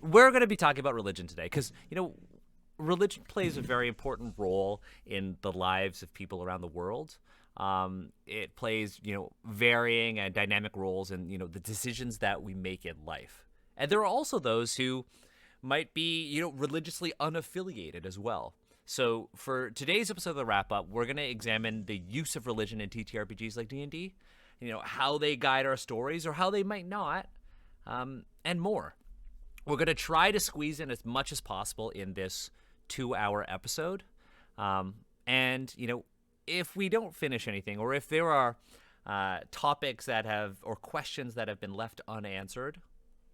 we're going to be talking about religion today because, religion plays a very important role in the lives of people around the world. It plays, varying and dynamic roles in, the decisions that we make in life. And there are also those who might be, religiously unaffiliated as well. So for today's episode of the wrap up, we're going to examine the use of religion in TTRPGs like D&D, how they guide our stories or how they might not, and more. We're going to try to squeeze in as much as possible in this 2-hour episode. And, if we don't finish anything or if there are topics that have or questions that have been left unanswered,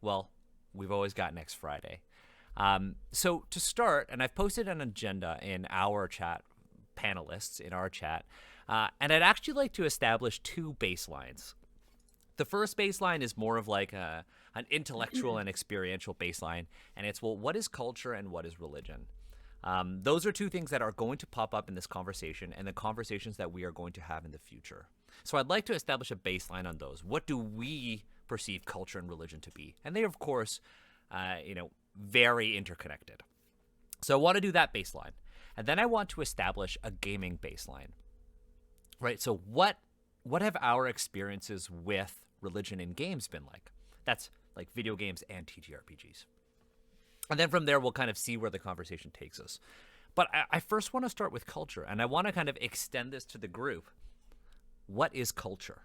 well, we've always got next Friday. So to start, and I've posted an agenda in our chat, panelists in our chat, and I'd actually like to establish 2 baselines. The first baseline is more of like an intellectual and experiential baseline, and it's, well, what is culture and what is religion? Those are 2 things that are going to pop up in this conversation and the conversations that we are going to have in the future. So I'd like to establish a baseline on those. What do we perceive culture and religion to be? And they, of course, very interconnected. So I want to do that baseline. And then I want to establish a gaming baseline. Right? So what have our experiences with religion in games been like? That's like video games and TTRPGs. And then from there, we'll kind of see where the conversation takes us. But I first want to start with culture, and I want to kind of extend this to the group. What is culture?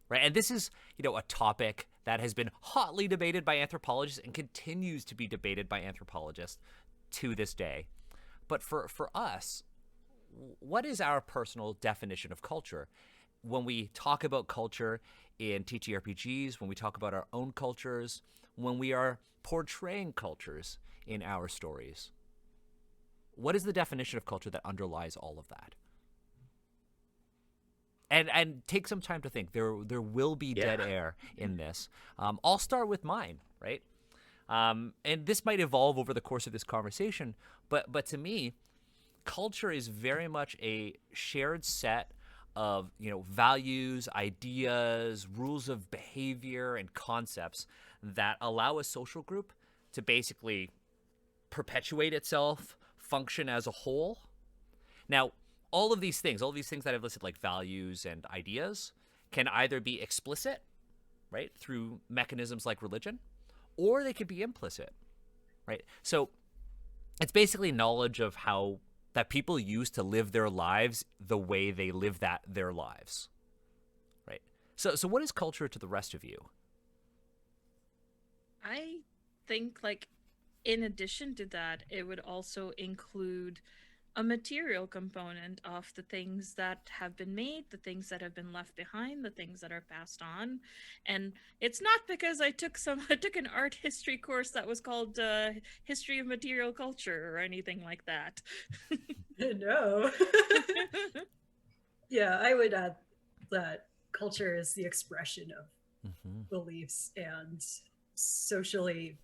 Right? And this is, a topic that has been hotly debated by anthropologists and continues to be debated by anthropologists to this day. But for us, what is our personal definition of culture? When we talk about culture in TTRPGs, when we talk about our own cultures, when we are portraying cultures in our stories, what is the definition of culture that underlies all of that? And take some time to think. There will be dead air in this. I'll start with mine, right? And this might evolve over the course of this conversation, but to me, culture is very much a shared set of values, ideas, rules of behavior, and concepts that allow a social group to basically perpetuate itself, function as a whole. Now, all of these things that I've listed, like values and ideas, can either be explicit, right, through mechanisms like religion, or they could be implicit, right? So it's basically knowledge of how that people use to live their lives the way they live their lives, right? So what is culture to the rest of you? I think, like, in addition to that, it would also include a material component of the things that have been made, the things that have been left behind, the things that are passed on. And it's not because I took an art history course that was called History of Material Culture or anything like that. No. Yeah, I would add that culture is the expression of beliefs and socially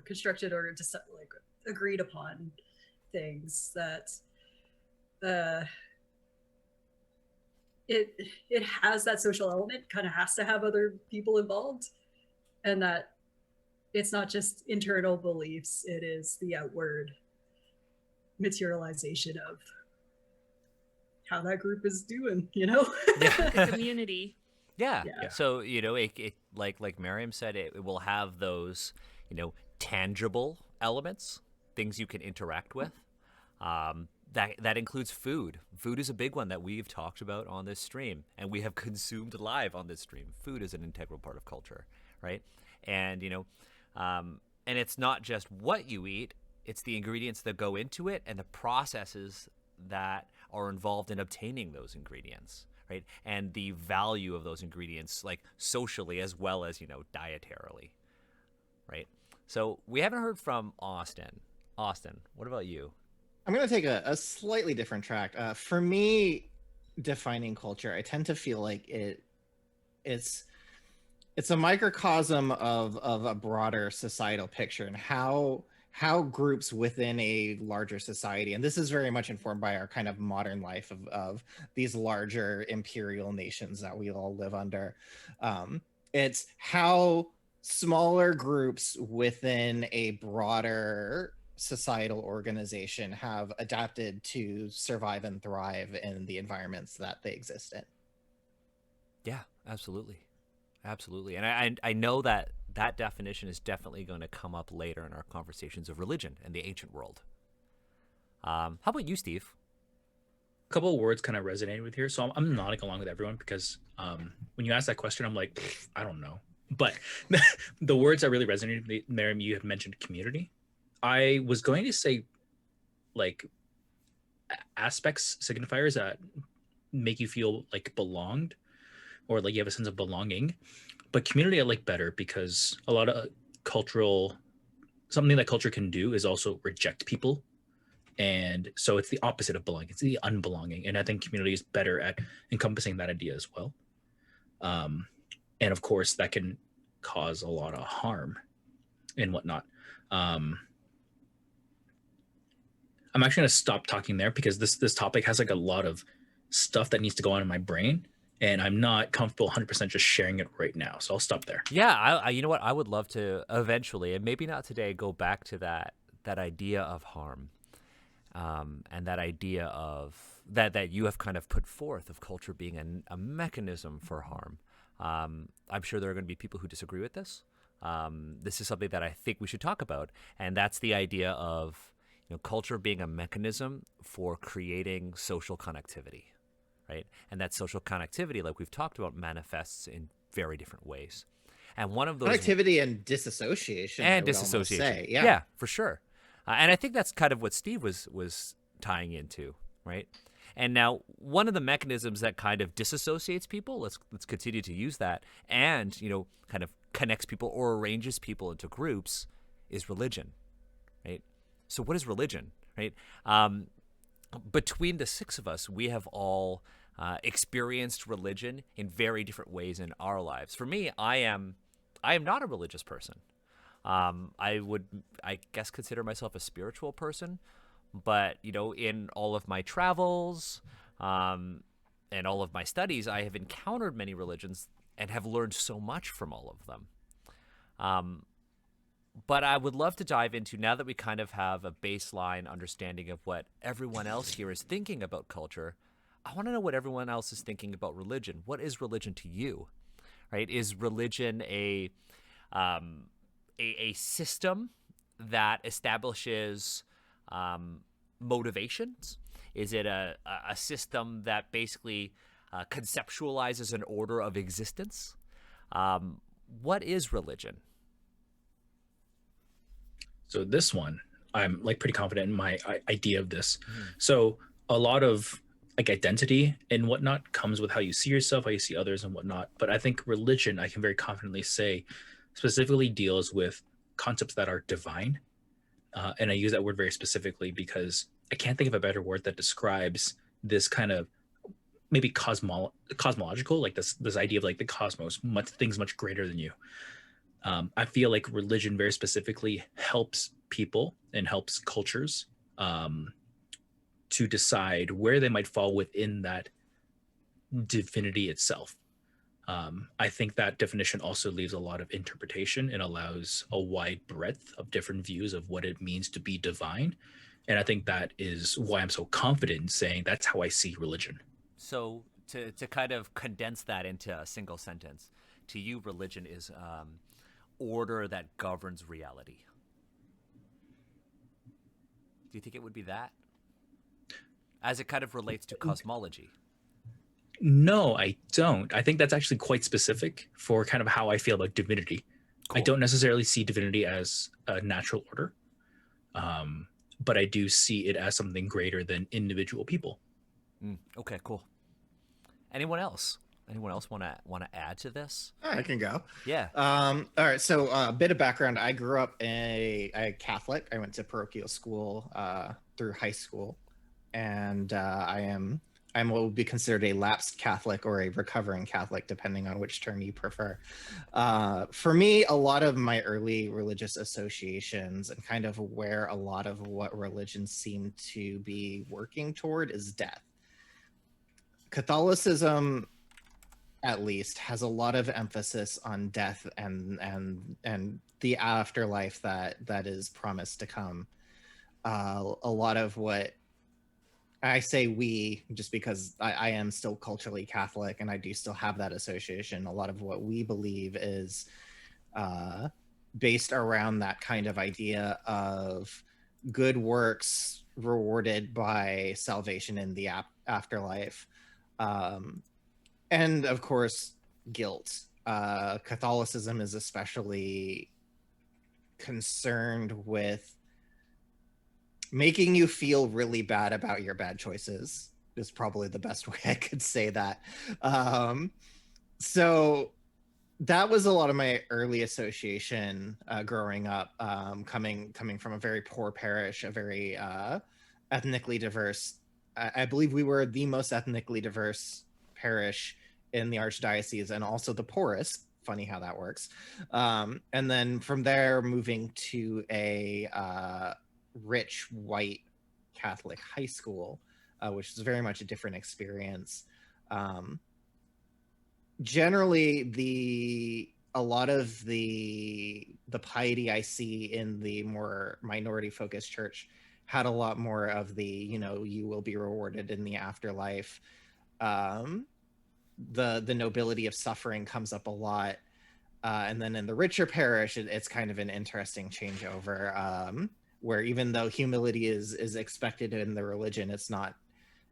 constructed or just like agreed upon things that it has that social element, kind of has to have other people involved, and that it's not just internal beliefs, it is the outward materialization of how that group is doing, The community. Yeah. So, it like Miriam said, it will have those, tangible elements, things you can interact with. That includes food. Food is a big one that we've talked about on this stream, and we have consumed live on this stream. Food is an integral part of culture, right? And and it's not just what you eat; it's the ingredients that go into it and the processes that are involved in obtaining those ingredients, right? And the value of those ingredients, like socially as well as dietarily, right? So we haven't heard from Austin. Austin, what about you? I'm going to take a slightly different track. For me, defining culture, I tend to feel like it's a microcosm of a broader societal picture and how groups within a larger society, and this is very much informed by our kind of modern life of these larger imperial nations that we all live under. It's how smaller groups within a broader societal organization have adapted to survive and thrive in the environments that they exist in. Yeah, absolutely. Absolutely. And I know that that definition is definitely going to come up later in our conversations of religion and the ancient world. How about you, Steve? A couple of words kind of resonated with here, so I'm nodding along with everyone because when you ask that question, I'm like, I don't know. But the words that really resonated with me, Miriam, you have mentioned community. I was going to say like aspects, signifiers that make you feel like belonged or like you have a sense of belonging. But community I like better because a lot of something that culture can do is also reject people. And so it's the opposite of belonging. It's the unbelonging. And I think community is better at encompassing that idea as well. And of course, that can cause a lot of harm and whatnot. I'm actually going to stop talking there because this topic has like a lot of stuff that needs to go on in my brain. And I'm not comfortable 100% just sharing it right now. So I'll stop there. Yeah, I you know what? I would love to eventually, and maybe not today, go back to that idea of harm. And that idea of that you have kind of put forth of culture being a mechanism for harm. I'm sure there are going to be people who disagree with this. This is something that I think we should talk about, and that's the idea of culture being a mechanism for creating social connectivity, right? And that social connectivity, like we've talked about, manifests in very different ways. And one of those Connectivity and disassociation. I would almost say. Yeah, for sure. And I think that's kind of what Steve was tying into, right? And now one of the mechanisms that kind of disassociates people, let's continue to use that, and kind of connects people or arranges people into groups, is religion, right? So what is religion, right? Between the six of us, we have all experienced religion in very different ways in our lives. For me, I am not a religious person. I would, I guess, consider myself a spiritual person, but in all of my travels and all of my studies, I have encountered many religions and have learned so much from all of them. But I would love to dive into, now that we kind of have a baseline understanding of what everyone else here is thinking about culture, I want to know what everyone else is thinking about religion. What is religion to you, right? Is religion a system that establishes motivations? Is it a system that basically conceptualizes an order of existence? What is religion? So this one, I'm like pretty confident in my idea of this. So a lot of like identity and whatnot comes with how you see yourself, how you see others and whatnot. But I think religion, I can very confidently say, specifically deals with concepts that are divine. And I use that word very specifically because I can't think of a better word that describes this kind of maybe cosmological, like this idea of like the cosmos, things much greater than you. I feel like religion very specifically helps people and helps cultures to decide where they might fall within that divinity itself. I think that definition also leaves a lot of interpretation and allows a wide breadth of different views of what it means to be divine. And I think that is why I'm so confident in saying that's how I see religion. So to kind of condense that into a single sentence, to you, religion is order that governs reality. Do you think it would be that? As it kind of relates to cosmology. No, I don't. I think that's actually quite specific for kind of how I feel about divinity. Cool. I don't necessarily see divinity as a natural order, but I do see it as something greater than individual people. Okay, cool. Anyone else? Anyone else want to add to this? I can go. Yeah. All right. So a bit of background. I grew up a Catholic. I went to parochial school through high school, and I'm what would be considered a lapsed Catholic or a recovering Catholic, depending on which term you prefer. For me, a lot of my early religious associations and kind of where a lot of what religion seemed to be working toward is death. Catholicism at least, has a lot of emphasis on death and the afterlife that is promised to come. A lot of what I say we, just because I am still culturally Catholic and I do still have that association. A lot of what we believe is based around that kind of idea of good works rewarded by salvation in the afterlife. And of course, guilt. Catholicism is especially concerned with making you feel really bad about your bad choices, is probably the best way I could say that. So that was a lot of my early association growing up, coming from a very poor parish, a very ethnically diverse. I believe we were the most ethnically diverse parish in the archdiocese, and also the poorest. Funny how that works. And then from there, moving to a rich white Catholic high school, which is very much a different experience. Generally, a lot of the piety I see in the more minority focused church had a lot more of the, you will be rewarded in the afterlife. The nobility of suffering comes up a lot. And then in the richer parish, it's kind of an interesting changeover, where even though humility is expected in the religion, it's not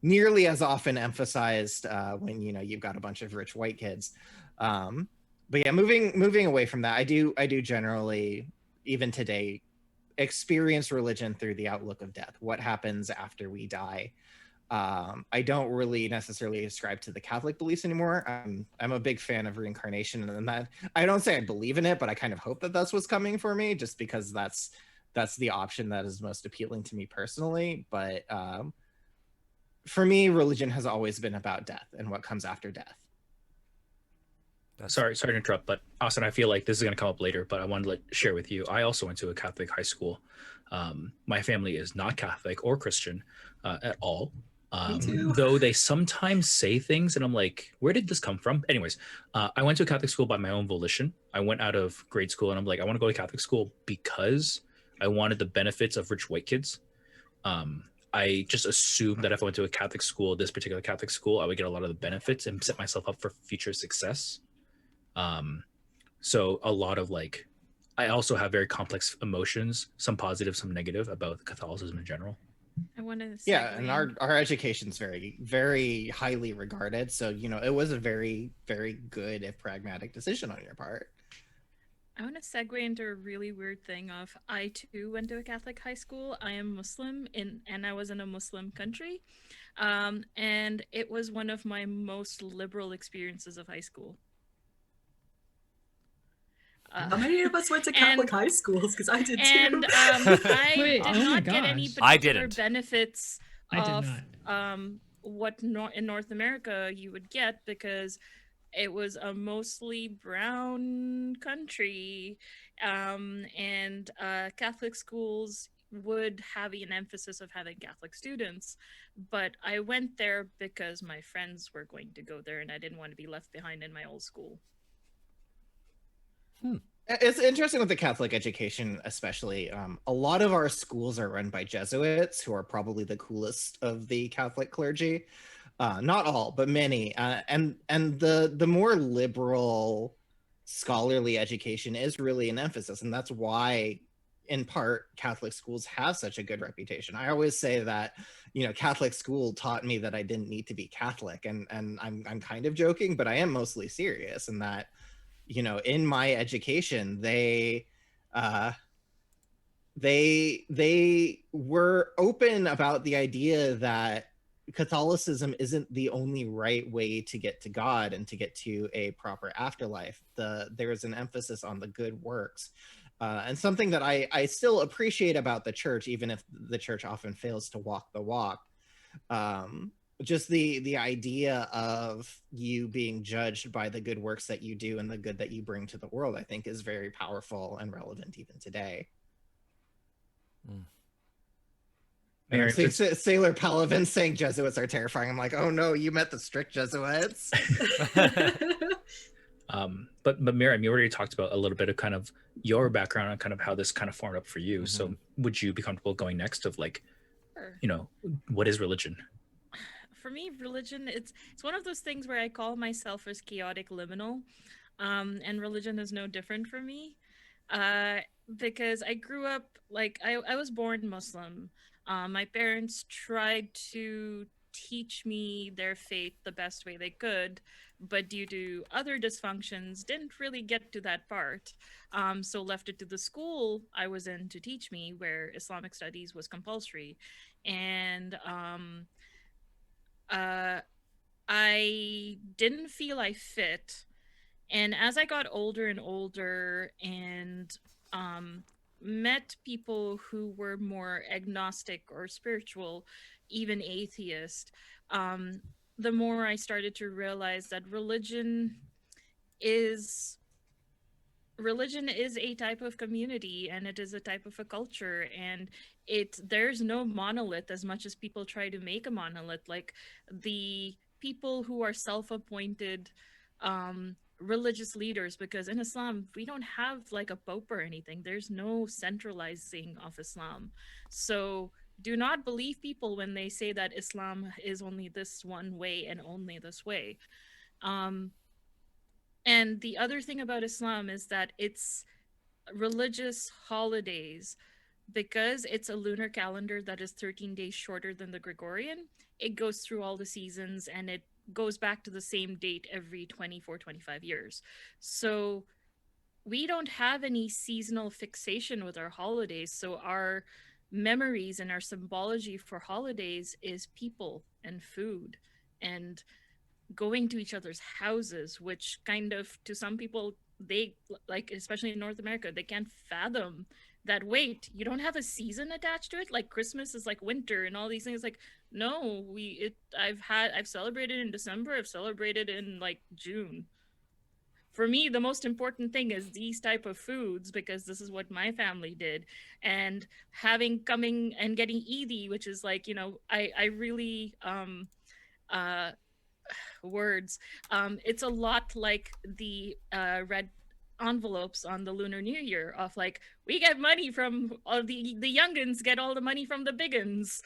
nearly as often emphasized when you've got a bunch of rich white kids. But yeah, moving away from that, I do generally, even today, experience religion through the outlook of death. What happens after we die? I don't really necessarily ascribe to the Catholic beliefs anymore. I'm a big fan of reincarnation, and that I don't say I believe in it, but I kind of hope that that's what's coming for me, just because that's the option that is most appealing to me personally. But for me, religion has always been about death and what comes after death. Sorry to interrupt, but Austin, I feel like this is going to come up later, but I wanted to share with you. I also went to a Catholic high school. My family is not Catholic or Christian at all. Me too. Though they sometimes say things and I'm like, where did this come from? Anyways, I went to a Catholic school by my own volition. I went out of grade school and I'm like, I want to go to Catholic school because I wanted the benefits of rich white kids. I just assumed that if I went to a Catholic school, this particular Catholic school, I would get a lot of the benefits and set myself up for future success. So a lot of I also have very complex emotions, some positive, some negative, about Catholicism in general. I want to and our education's very, very highly regarded, so it was a very, very good, if pragmatic, decision on your part. I want to segue into a really weird thing of I too went to a Catholic high school. I am Muslim and I was in a Muslim country. And it was one of my most liberal experiences of high school. How many of us went to Catholic high schools? Because I did too. And I Wait, did oh my not get any gosh. I particular didn't. benefits I did of not. what in North America you would get, because it was a mostly brown country, and Catholic schools would have an emphasis of having Catholic students. But I went there because my friends were going to go there and I didn't want to be left behind in my old school. It's interesting with the Catholic education, especially. A lot of our schools are run by Jesuits, who are probably the coolest of the Catholic clergy. Not all, but many. And the more liberal scholarly education is really an emphasis, and that's why, in part, Catholic schools have such a good reputation. I always say that, Catholic school taught me that I didn't need to be Catholic, and I'm kind of joking, but I am mostly serious in that. In my education, they were open about the idea that Catholicism isn't the only right way to get to God and to get to a proper afterlife. There is an emphasis on the good works, and something that I still appreciate about the church, even if the church often fails to walk the walk. Just the idea of you being judged by the good works that you do and the good that you bring to the world, I think, is very powerful and relevant even today. And I'm Mary, seeing it's- Sailor Palavin saying Jesuits are terrifying. I'm like, oh no, you met the strict Jesuits. but Miriam, you already talked about a little bit of kind of your background and kind of how this kind of formed up for you. So would you be comfortable going next of like, Sure. you know, what is religion? For me, religion, it's one of those things where I call myself as chaotic liminal, and religion is no different for me, because I grew up like I was born Muslim. My parents tried to teach me their faith the best way they could, but due to other dysfunctions, didn't really get to that part. So left it to the school I was in to teach me, where Islamic studies was compulsory, and I didn't feel I fit. And as I got older and older and met people who were more agnostic or spiritual, even atheist, the more I started to realize that is religion is a type of community, and it is a type of a culture, and there's no monolith as much as people try to make a monolith. Like the people who are self-appointed religious leaders, because in Islam we don't have like a pope or anything. There's no centralizing of Islam. So do not believe people when they say that Islam is only this one way and only this way. And the other thing about Islam is that it's religious holidays, because it's a lunar calendar that is 13 days shorter than the Gregorian. It goes through all the seasons, and it goes back to the same date every 24, 25 years. So we don't have any seasonal fixation with our holidays. So our memories and our symbology for holidays is people and food and going to each other's houses, which kind of, to some people, they like, especially in North America, they can't fathom that. Wait, you don't have a season attached to it? Like Christmas is like winter and all these things. Like, no, I've celebrated in December, I've celebrated in like June. For me, the most important thing is these type of foods, because this is what my family did. And coming and getting Eid, which is like, I really words. It's a lot like the red envelopes on the Lunar New Year, of like, we get money from all the youngins get all the money from the biggins,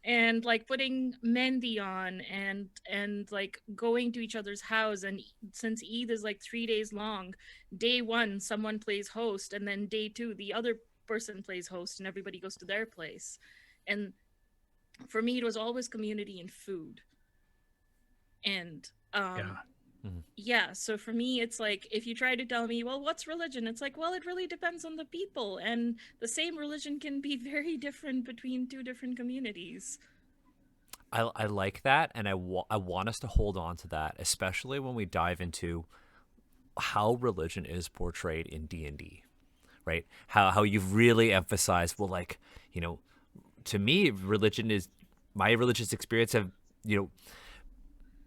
and like putting mehndi on and like going to each other's house. And since Eid is like 3 days long, day one someone plays host, and then day two the other person plays host, and everybody goes to their place. And for me, it was always community and food. And yeah, so for me, it's like, if you try to tell me, well, what's religion? It's like, well, it really depends on the people, and the same religion can be very different between two different communities. I like that, and I want us to hold on to that, especially when we dive into how religion is portrayed in D&D, right? How you've really emphasized, well, like, to me, my religious experience have,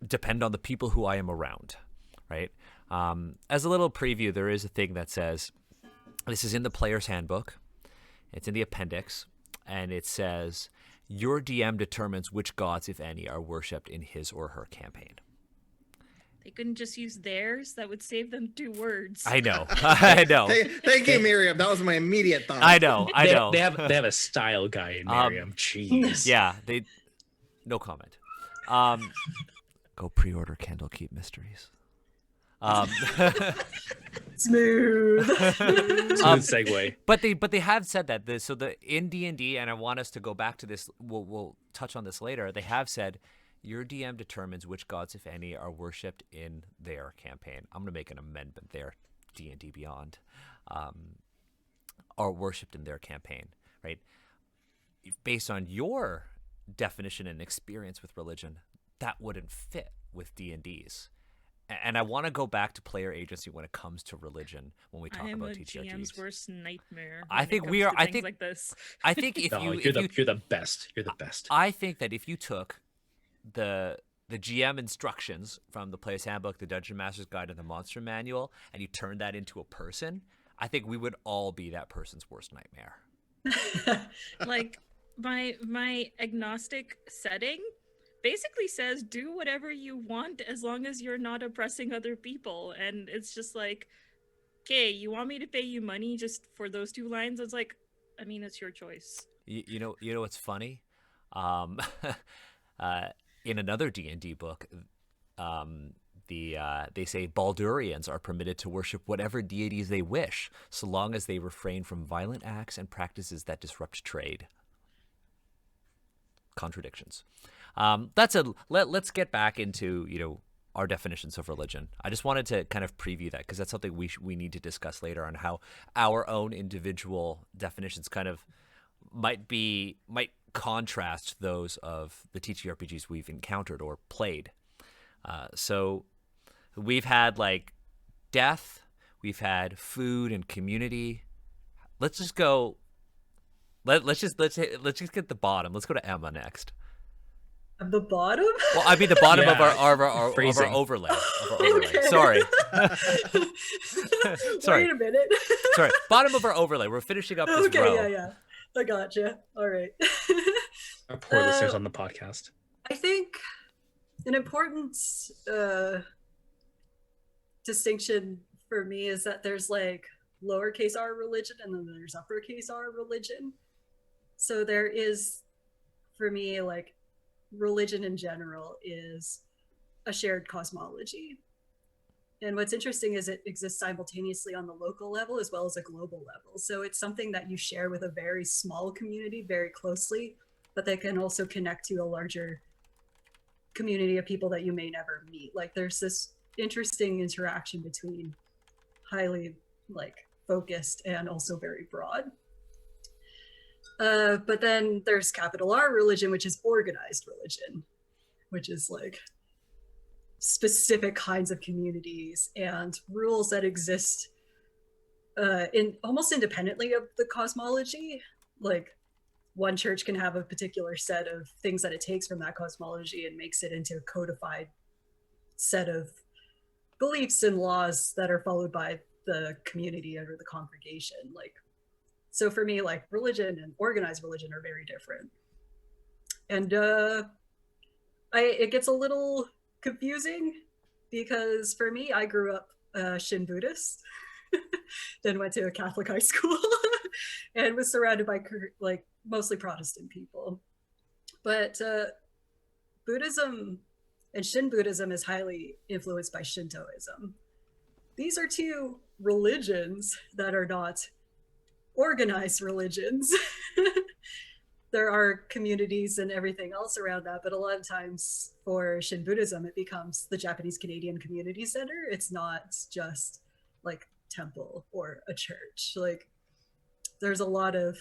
depend on the people who I am around, right? As a little preview, there is a thing that says, this is in the player's handbook, it's in the appendix, and it says, your DM determines which gods, if any, are worshipped in his or her campaign. They couldn't just use theirs? That would save them 2 words. I know. I know. Thank you, Miriam. That was my immediate thought. I know. They have a style guide, Miriam. Jeez. Yeah, no comment. Go pre-order Candlekeep Mysteries. Smooth. Smooth segue. But they have said that in D&D, and I want us to go back to this. We'll touch on this later. They have said your DM determines which gods, if any, are worshipped in their campaign. I'm going to make an amendment there. D&D Beyond are worshipped in their campaign, right? Based on your definition and experience with religion, that wouldn't fit with D&D's. And I want to go back to player agency when it comes to religion when we talk about TTRPGs. I am a GM's worst nightmare. I think we are. I think like this. I think if you're the best. You're the best. I think that if you took the GM instructions from the player's handbook, the Dungeon Master's Guide, and the Monster Manual, and you turned that into a person, I think we would all be that person's worst nightmare. Like, my agnostic setting basically says do whatever you want as long as you're not oppressing other people. And it's just like, okay, you want me to pay you money just for those two lines? It's like, I mean, it's your choice. You know what's funny? Um, in another D&D book, they say Baldurians are permitted to worship whatever deities they wish, so long as they refrain from violent acts and practices that disrupt trade. Contradictions. Let's get back into our definitions of religion. I just wanted to kind of preview that because that's something we need to discuss later on how our own individual definitions kind of might contrast those of the TTRPGs we've encountered or played. So we've had like death, we've had food and community. Let's just go. Let's just get the bottom. Let's go to Emma next. At the bottom? Well, I mean the bottom of Yeah, our overlay. Okay. Sorry. Wait a minute. Sorry. Bottom of our overlay. We're finishing up this Okay, row. yeah. I gotcha. All right. Our poor listeners on the podcast. I think an important distinction for me is that there's like lowercase r religion and then there's uppercase r religion. So there is, for me, like religion in general is a shared cosmology. And what's interesting is it exists simultaneously on the local level as well as a global level. So it's something that you share with a very small community very closely, but they can also connect to a larger community of people that you may never meet. Like there's this interesting interaction between highly like focused and also very broad. But then there's capital R religion, which is organized religion, which is like specific kinds of communities and rules that exist in almost independently of the cosmology. Like one church can have a particular set of things that it takes from that cosmology and makes it into a codified set of beliefs and laws that are followed by the community or the congregation. Like, so for me, like religion and organized religion are very different. And it gets a little confusing because for me, I grew up Shin Buddhist, then went to a Catholic high school and was surrounded by like mostly Protestant people. But Buddhism and Shin Buddhism is highly influenced by Shintoism. These are two religions that are not organized religions. There are communities and everything else around that, but a lot of times for Shin Buddhism, it becomes the Japanese Canadian Community Center. It's not just like temple or a church. Like there's a lot of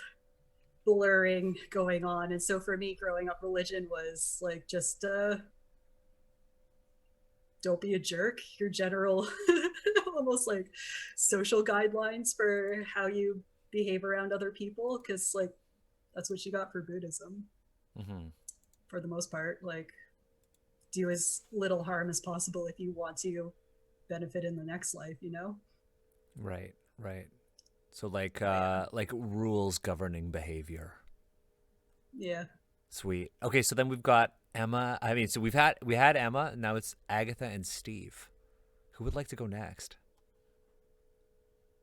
blurring going on. And so for me, growing up, religion was like just don't be a jerk, your general almost like social guidelines for how you behave around other people, because like that's what you got for Buddhism. Mm-hmm. For the most part, like do as little harm as possible if you want to benefit in the next life, you know? Right. So like rules governing behavior. Yeah. Sweet. Okay, so then we've got Emma. I mean, so we had Emma, and now it's Agatha and Steve. Who would like to go next?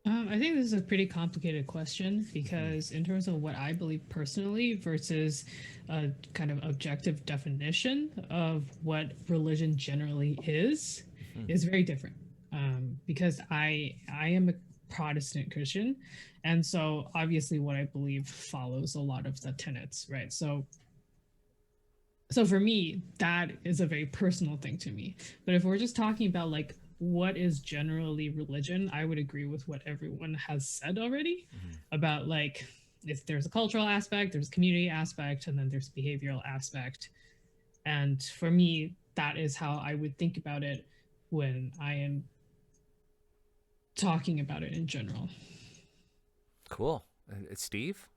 I think this is a pretty complicated question because in terms of what I believe personally versus a kind of objective definition of what religion generally is very different. Because I am a Protestant Christian, and so obviously what I believe follows a lot of the tenets, right? So for me, that is a very personal thing to me. But if we're just talking about like what is generally religion, I would agree with what everyone has said already about like if there's a cultural aspect, there's a community aspect, and then there's a behavioral aspect. And for me, that is how I would think about it when I am talking about it in general. Cool. It's Steve?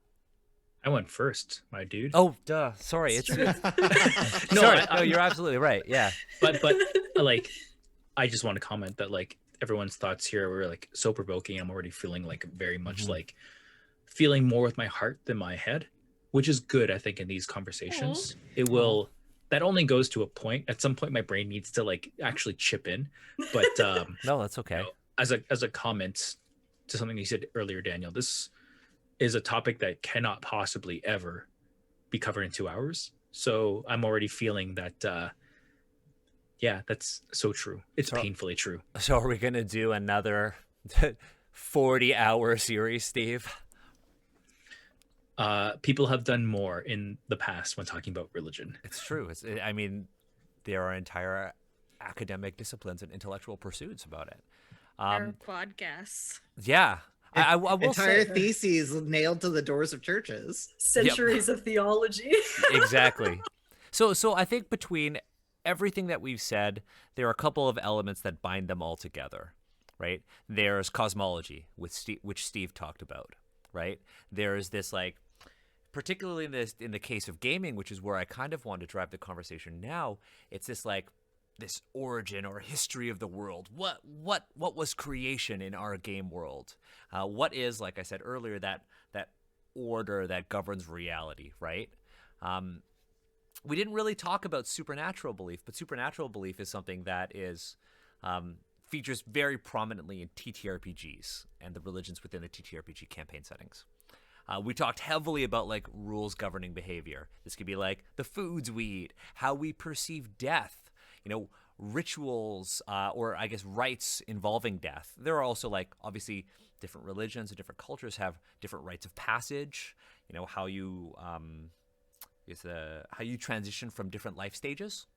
I went first, my dude. Oh, duh. Sorry. It's No, sorry. No, you're absolutely right. Yeah. but like I just want to comment that like everyone's thoughts here were like so provoking. I'm already feeling like very much like feeling more with my heart than my head which is good, I think, in these conversations. It will. That only goes to a point. At some point, my brain needs to like actually chip in. But No, that's okay. as a comment to something you said earlier, Daniel, this is a topic that cannot possibly ever be covered in 2 hours. So I'm already feeling that. Yeah, that's so true. It's painfully true. So are we going to do another 40-hour series, Steve? People have done more in the past when talking about religion. It's true. I mean, there are entire academic disciplines and intellectual pursuits about it. There are podcasts. Yeah. I will Entire say theses nailed to the doors of churches. Centuries of theology. exactly. So I think between everything that we've said, there are a couple of elements that bind them all together, right? There's cosmology, which Steve talked about, right? There's this like, particularly in the case of gaming, which is where I kind of want to drive the conversation now. It's this like this origin or history of the world. What was creation in our game world? What is, like I said earlier, that order that governs reality, right? We didn't really talk about supernatural belief, but supernatural belief is something that is features very prominently in TTRPGs and the religions within the TTRPG campaign settings. We talked heavily about like rules governing behavior. This could be like the foods we eat, how we perceive death, rituals or I guess rites involving death. There are also like obviously different religions and different cultures have different rites of passage. How you how you transition from different life stages.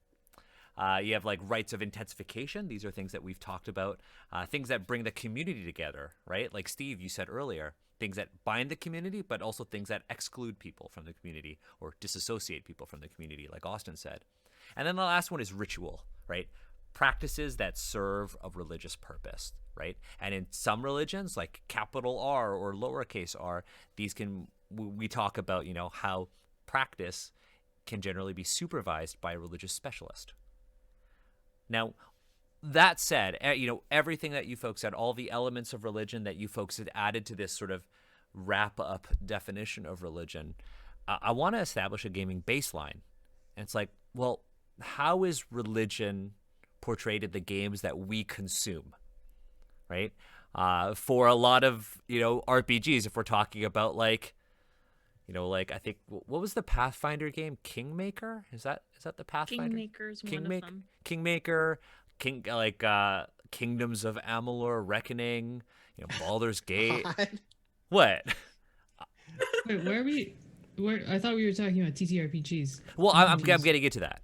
You have like rites of intensification. These are things that we've talked about, things that bring the community together, right? Like Steve, you said earlier, things that bind the community, but also things that exclude people from the community or disassociate people from the community, like Austin said. And then the last one is ritual, right? Practices that serve a religious purpose, right? And in some religions, like capital R or lowercase r, we talk about, how practice can generally be supervised by a religious specialist. Now, that said, everything that you folks said, all the elements of religion that you folks had added to this sort of wrap-up definition of religion, I want to establish a gaming baseline. And it's like, well, how is religion portrayed in the games that we consume, right? For a lot of, RPGs, if we're talking about like I think, what was the Pathfinder game? Kingmaker? Is that the Pathfinder? Kingmaker's one of them. Kingmaker, Kingdoms of Amalur, Reckoning, Baldur's Gate. God. What? Wait, where I thought we were talking about TTRPGs. Well, I'm getting into that.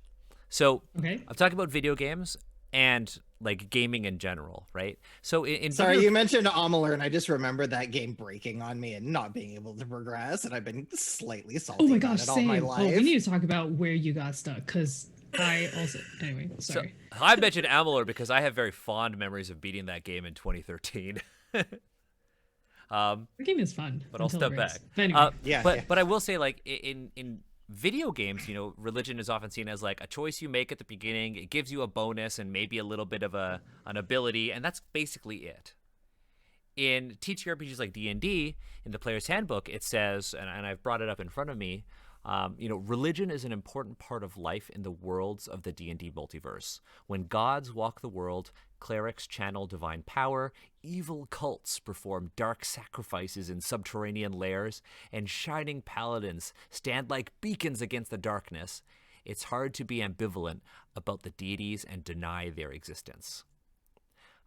So Okay. I'm talking about video games and like gaming in general, right? So Sorry, you mentioned Amalur, and I just remembered that game breaking on me and not being able to progress, and I've been slightly salty Oh my about gosh, it all my same. life. Oh, we need to talk about where you got stuck, because I also... Anyway, So sorry. I mentioned Amalur because I have very fond memories of beating that game in 2013. The game is fun. But I'll until step it breaks. back. But anyway, Yeah. But I will say, like in video games, religion is often seen as like a choice you make at the beginning. It gives you a bonus and maybe a little bit of an ability, and that's basically it. In TTRPGs like D&D, in the player's handbook, it says, and I've brought it up in front of me, religion is an important part of life in the worlds of the D&D multiverse. When gods walk the world, clerics channel divine power, evil cults perform dark sacrifices in subterranean lairs, and shining paladins stand like beacons against the darkness. It's hard to be ambivalent about the deities and deny their existence.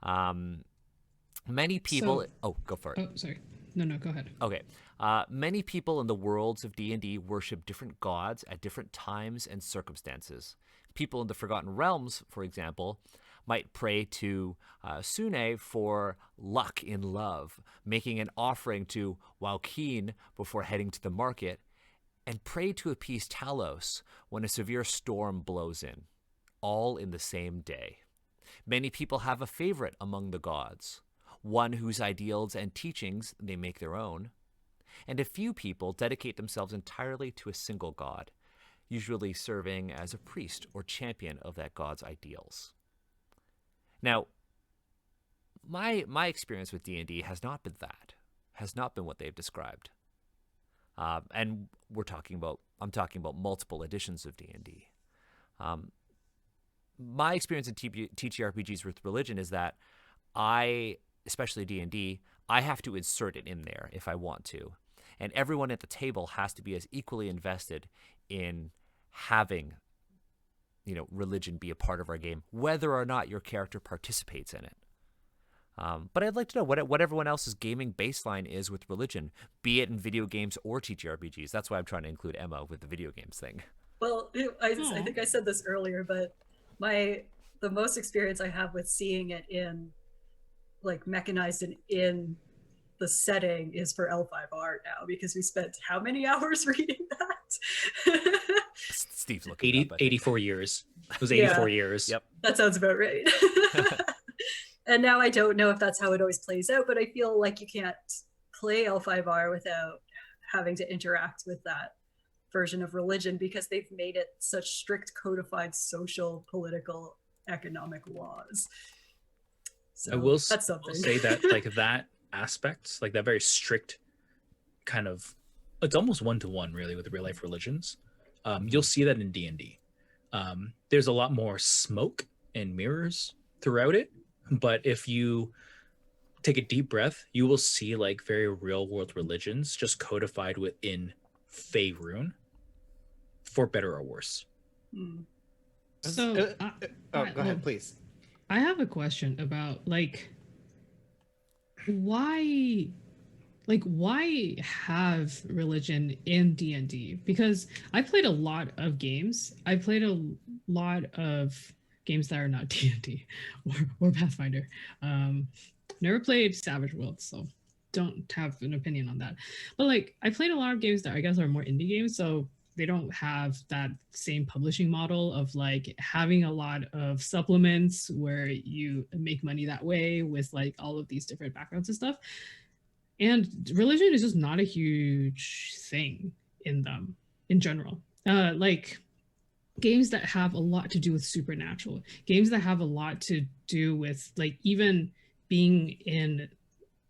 Many people... go for it. oh, sorry. No, go ahead. Okay. Many people in the worlds of D&D worship different gods at different times and circumstances. People in the Forgotten Realms, for example, might pray to Sune for luck in love, making an offering to Waukeen before heading to the market, and pray to appease Talos when a severe storm blows in, all in the same day. Many people have a favorite among the gods, one whose ideals and teachings they make their own, and a few people dedicate themselves entirely to a single god, usually serving as a priest or champion of that god's ideals. Now, my experience with D&D has not been that, has not been what they've described. And I'm talking about multiple editions of D&D. My experience in TTRPGs with religion is that especially D&D, I have to insert it in there if I want to. And everyone at the table has to be as equally invested in having, religion be a part of our game, whether or not your character participates in it. But I'd like to know what everyone else's gaming baseline is with religion, be it in video games or TTRPGs. That's why I'm trying to include Emma with the video games thing. Well, I think I said this earlier, but the most experience I have with seeing it in like mechanized and in the setting is for L5R now, because we spent how many hours reading that? Steve's looking 84 years. It was 84 years. Yep. That sounds about right. And now I don't know if that's how it always plays out, but I feel like you can't play L5R without having to interact with that version of religion, because they've made it such strict codified social, political, economic laws. So I will that's something. Say that like that aspect, like that very strict kind of, it's almost one-to-one really with real life religions. You'll see that in D&D. There's a lot more smoke and mirrors throughout it, but if you take a deep breath, you will see like very real world religions just codified within Faerun, for better or worse. So go ahead, please. I have a question about why have religion in D&D? Because I played a lot of games. I played a lot of games that are not D&D or Pathfinder. Never played Savage Worlds, so don't have an opinion on that. But I played a lot of games that I guess are more indie games, so they don't have that same publishing model of having a lot of supplements where you make money that way with all of these different backgrounds and stuff. And religion is just not a huge thing in them in general. Games that have a lot to do with supernatural, games that have a lot to do with even being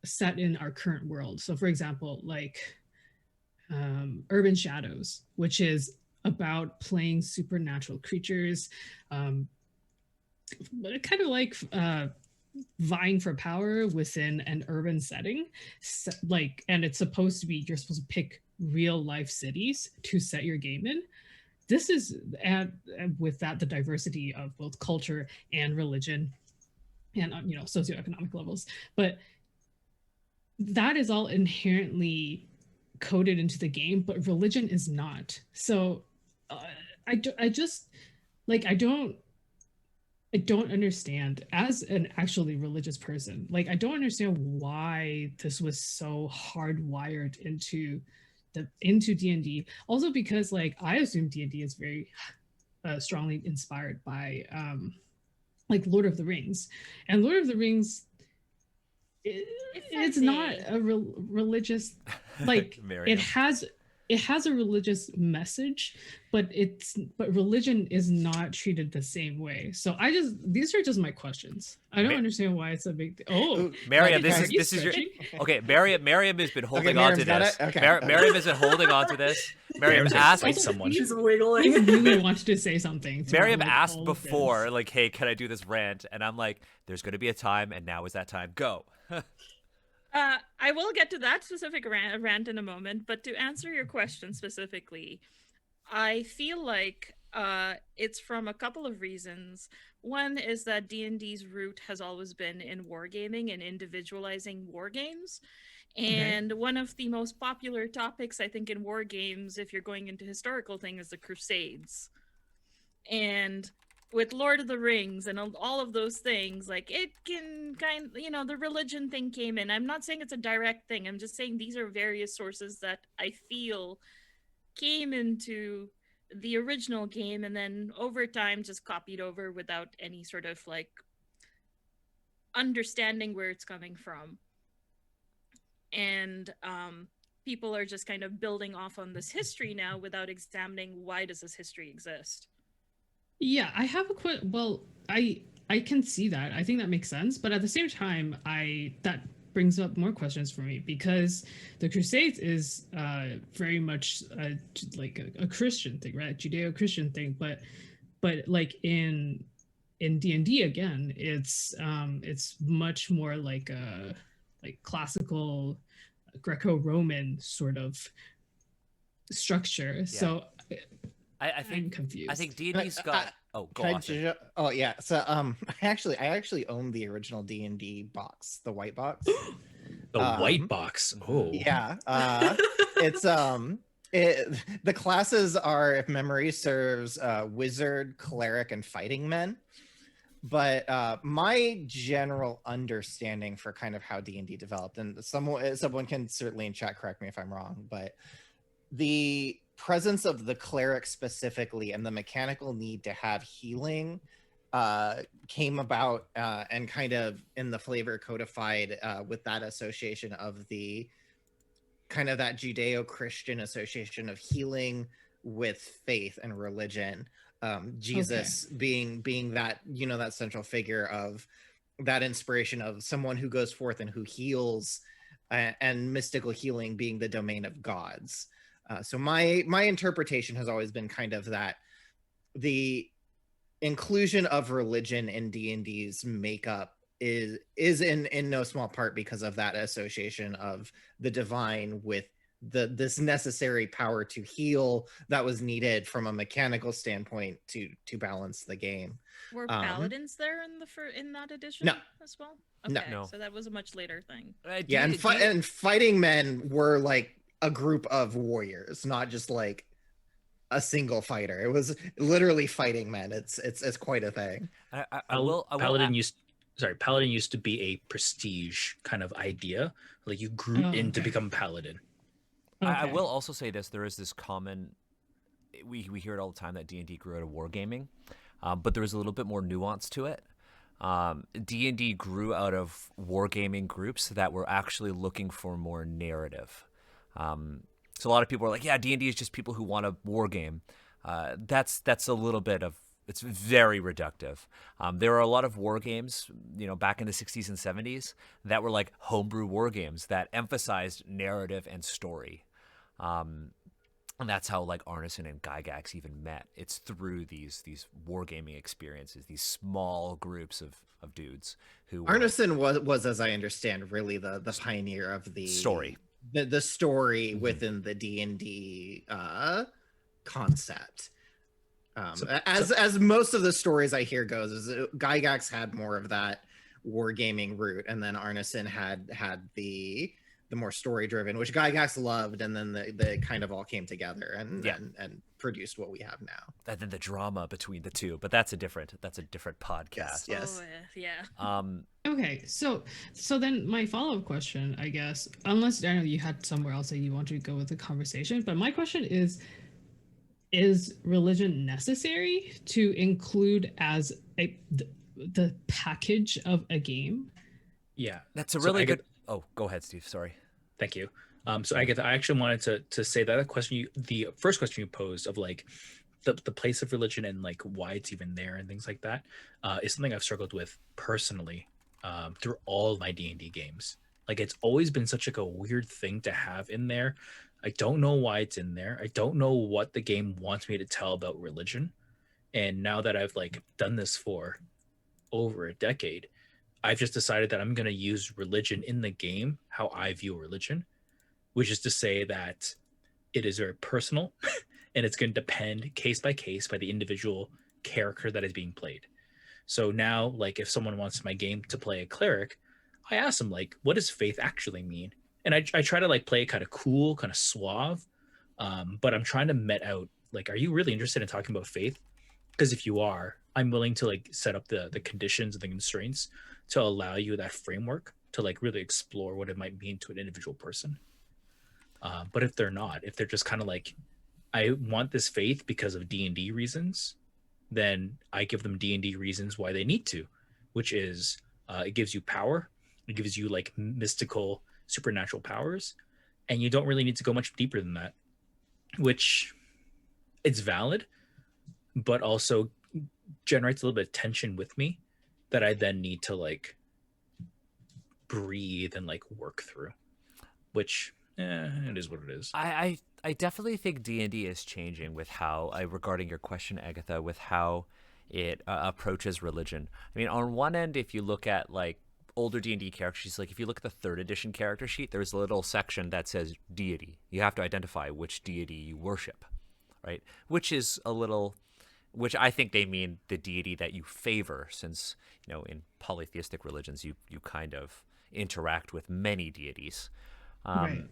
set in our current world. So for example, Urban Shadows, which is about playing supernatural creatures, kind of vying for power within an urban setting, and it's supposed to be, you're supposed to pick real life cities to set your game in. This is with that the diversity of both culture and religion and socioeconomic levels, but that is all inherently coded into the game, but religion is not. So I don't understand, as an actually religious person, I don't understand why this was so hardwired into D&D. Also because I assume D&D is very strongly inspired by Lord of the Rings, and Lord of the Rings, it's not a religious it has a religious message, but religion is not treated the same way. So these are just my questions. I don't understand why it's a big Oh, Miriam, this is your okay. Miriam has been holding on to this. Okay. Miriam has been holding on to this. Miriam asked someone. She's wiggling. I really wanted to say something. Miriam asked before, hey, can I do this rant? And I'm like, there's going to be a time, and now is that time. Go. I will get to that specific rant in a moment, but to answer your question specifically, I feel like it's from a couple of reasons. One is that D&D's root has always been in wargaming and individualizing war games. And one of the most popular topics, I think, in war games, if you're going into historical thing, is the Crusades. And with Lord of the Rings and all of those things, it can the religion thing came in. I'm not saying it's a direct thing. I'm just saying these are various sources that I feel came into the original game and then over time just copied over without any sort of understanding where it's coming from. And people are just kind of building off on this history now without examining why does this history exist. Yeah, I have I can see that. I think that makes sense, but at the same time, that brings up more questions for me, because the Crusades is very much like a Christian thing, right? Judeo-Christian thing, but like in D&D again, it's much more like a classical Greco-Roman sort of structure. So I think I'm confused. I think D&D's got. Oh, go Can on. oh yeah. So I actually own the original D&D box, the white box. The white box. Oh. Yeah. It's the classes are, if memory serves, wizard, cleric, and fighting men. But my general understanding for kind of how D&D developed, and someone can certainly in chat correct me if I'm wrong, but the presence of the cleric specifically and the mechanical need to have healing came about and kind of in the flavor codified with that association of the kind of that Judeo-Christian association of healing with faith and religion. Jesus being that, that central figure of that inspiration of someone who goes forth and who heals, and mystical healing being the domain of gods. So my interpretation has always been kind of that the inclusion of religion in D&D's makeup is in no small part because of that association of the divine with this necessary power to heal that was needed from a mechanical standpoint to balance the game. Were paladins there in that edition No. as well? No. Okay, No. so that was a much later thing. Yeah, and fighting men were like a group of warriors, not just like a single fighter. It was literally fighting men. It's quite a thing. Paladin used to be a prestige kind of idea. Like you grew in to become paladin. I will also say this: there is this common. We hear it all the time that D&D grew out of wargaming, but there was a little bit more nuance to it. D&D grew out of wargaming groups that were actually looking for more narrative. So a lot of people are like, yeah, D&D is just people who want a war game. That's a little bit of, it's very reductive. There are a lot of war games, back in the 60s and 70s that were like homebrew war games that emphasized narrative and story. And that's how like Arneson and Gygax even met. It's through these wargaming experiences, these small groups of dudes who Arneson was, as I understand, really the pioneer of the story. The story within the D&D concept. As most of the stories I hear goes, is Gygax had more of that wargaming route, and then Arneson had the more story driven, which Gygax loved, and then they kind of all came together and produced what we have now. And then the drama between the two, but that's a different podcast. Yes. Oh, yeah. Okay, so then my follow-up question, I guess, unless Daniel, you had somewhere else that you want to go with the conversation, but my question is religion necessary to include as the package of a game? Yeah, that's a really good. Oh, go ahead, Steve. Sorry. Thank you. So Agatha, I actually wanted to say that the first question you posed of like the place of religion and like why it's even there and things like that is something I've struggled with personally through all of my D&D games. Like it's always been such like a weird thing to have in there. I don't know why it's in there. I don't know what the game wants me to tell about religion. And now that I've like done this for over a decade, I've just decided that I'm going to use religion in the game how I view religion, which is to say that it is very personal and it's going to depend case by case by the individual character that is being played. So now, like if someone wants my game to play a cleric, I ask them like, what does faith actually mean? And I try to like play it kind of cool, kind of suave, but I'm trying to met out like, are you really interested in talking about faith? Because if you are, I'm willing to like set up the conditions and the constraints to allow you that framework to like really explore what it might mean to an individual person. But if they're not, if they're just kind of like, I want this faith because of D&D reasons, then I give them D&D reasons why they need to, which is it gives you power. It gives you like mystical supernatural powers, and you don't really need to go much deeper than that, which it's valid, but also generates a little bit of tension with me that I then need to like breathe and like work through, which it is what it is. I definitely think D&D is changing with how regarding your question, Agatha, with how it approaches religion. I mean, on one end, if you look at like older D&D character sheets, like if you look at the 3rd edition character sheet, there's a little section that says deity. You have to identify which deity you worship, right? Which I think they mean the deity that you favor, since, you know, in polytheistic religions, you kind of interact with many deities. Right.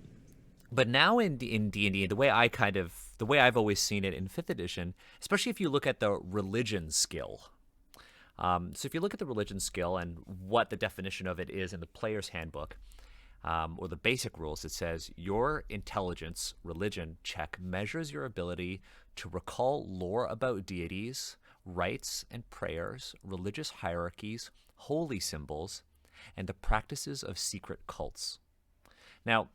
But now in D&D, the way I've always seen it in 5th edition, especially if you look at the religion skill. So if you look at the religion skill and what the definition of it is in the player's handbook, or the basic rules, it says your intelligence religion check measures your ability to recall lore about deities, rites and prayers, religious hierarchies, holy symbols, and the practices of secret cults. Now,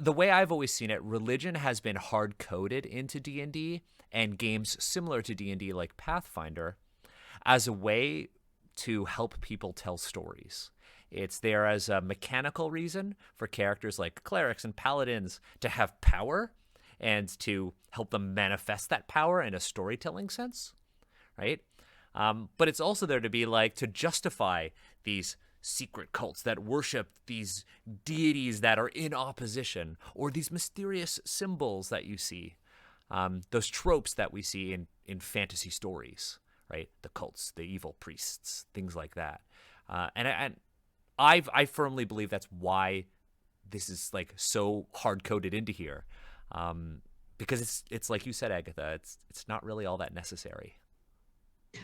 the way I've always seen it, religion has been hard-coded into D&D and games similar to D&D like Pathfinder as a way to help people tell stories. It's there as a mechanical reason for characters like clerics and paladins to have power and to help them manifest that power in a storytelling sense, right? But it's also there to be like to justify these secret cults that worship these deities that are in opposition, or these mysterious symbols that you see, those tropes that we see in fantasy stories, right? The cults, the evil priests, things like that. And I firmly believe that's why this is like so hard coded into here, because it's like you said, Agatha. It's not really all that necessary.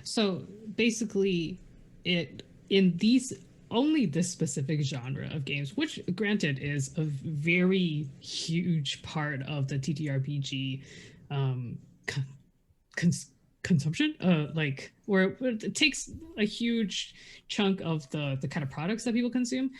So basically, it in these only this specific genre of games, which granted is a very huge part of the TTRPG consumption, like where it takes a huge chunk of the kind of products that people consume.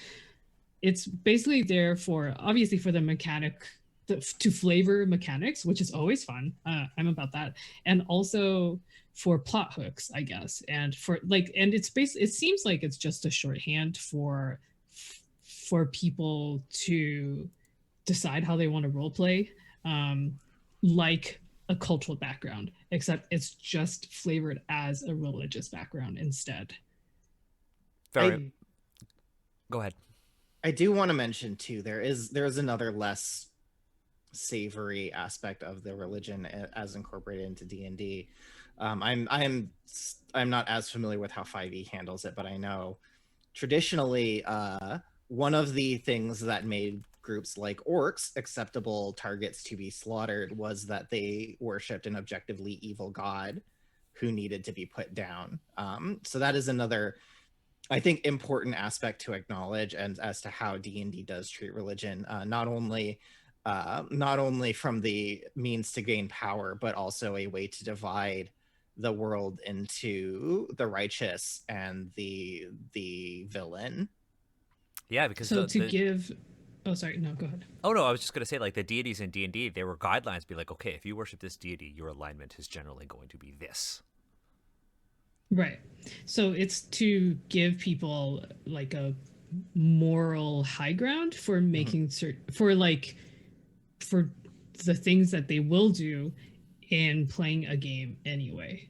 It's basically there for obviously for the mechanic to flavor mechanics, which is always fun. I'm about that, and also for plot hooks, I guess, and for like, and it seems like it's just a shorthand for people to decide how they want to role play, like a cultural background, except it's just flavored as a religious background instead. Go ahead. I do want to mention too, there is another less savory aspect of the religion as incorporated into D&D. I'm not as familiar with how 5e handles it, but I know traditionally one of the things that made groups like orcs acceptable targets to be slaughtered was that they worshipped an objectively evil god who needed to be put down. So that is another, I think, important aspect to acknowledge, and as to how D&D does treat religion, not only from the means to gain power, but also a way to divide the world into the righteous and the villain. Yeah, because so give. Oh, sorry. No, go ahead. Oh no, I was just gonna say, like, the deities in D&D, there were guidelines. Be like, okay, if you worship this deity, your alignment is generally going to be this. Right. So it's to give people like a moral high ground for making for the things that they will do in playing a game anyway.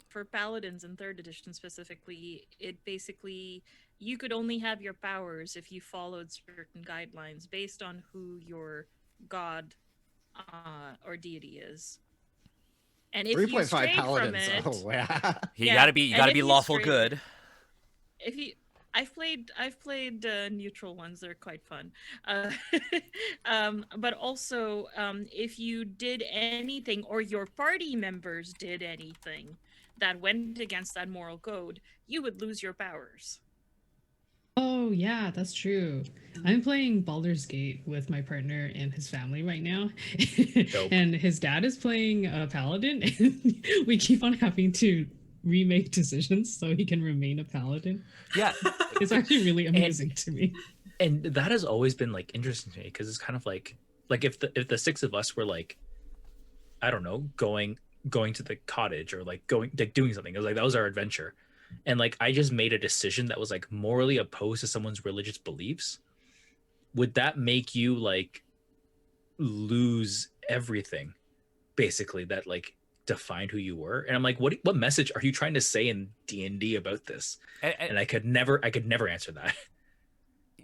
For paladins in 3rd edition specifically, it basically, you could only have your powers if you followed certain guidelines based on who your god or deity is. And if 3.5 paladins. From it, oh yeah. You gotta be lawful good. If you, I've played neutral ones. They're quite fun. But also, if you did anything, or your party members did anything that went against that moral code, you would lose your powers. Oh yeah, that's true. I'm playing Baldur's Gate with my partner and his family right now. And his dad is playing a paladin, and we keep on having to remake decisions so he can remain a paladin. Yeah. It's actually really amusing to me. And that has always been like interesting to me, because it's kind of like if the 6 of us were like, I don't know, going to the cottage, or like doing something. It was like, that was our adventure. and like I just made a decision that was like morally opposed to someone's religious beliefs, would that make you like lose everything basically that like defined who you were? And I'm like, what message are you trying to say in D&D about this? And I could never answer that.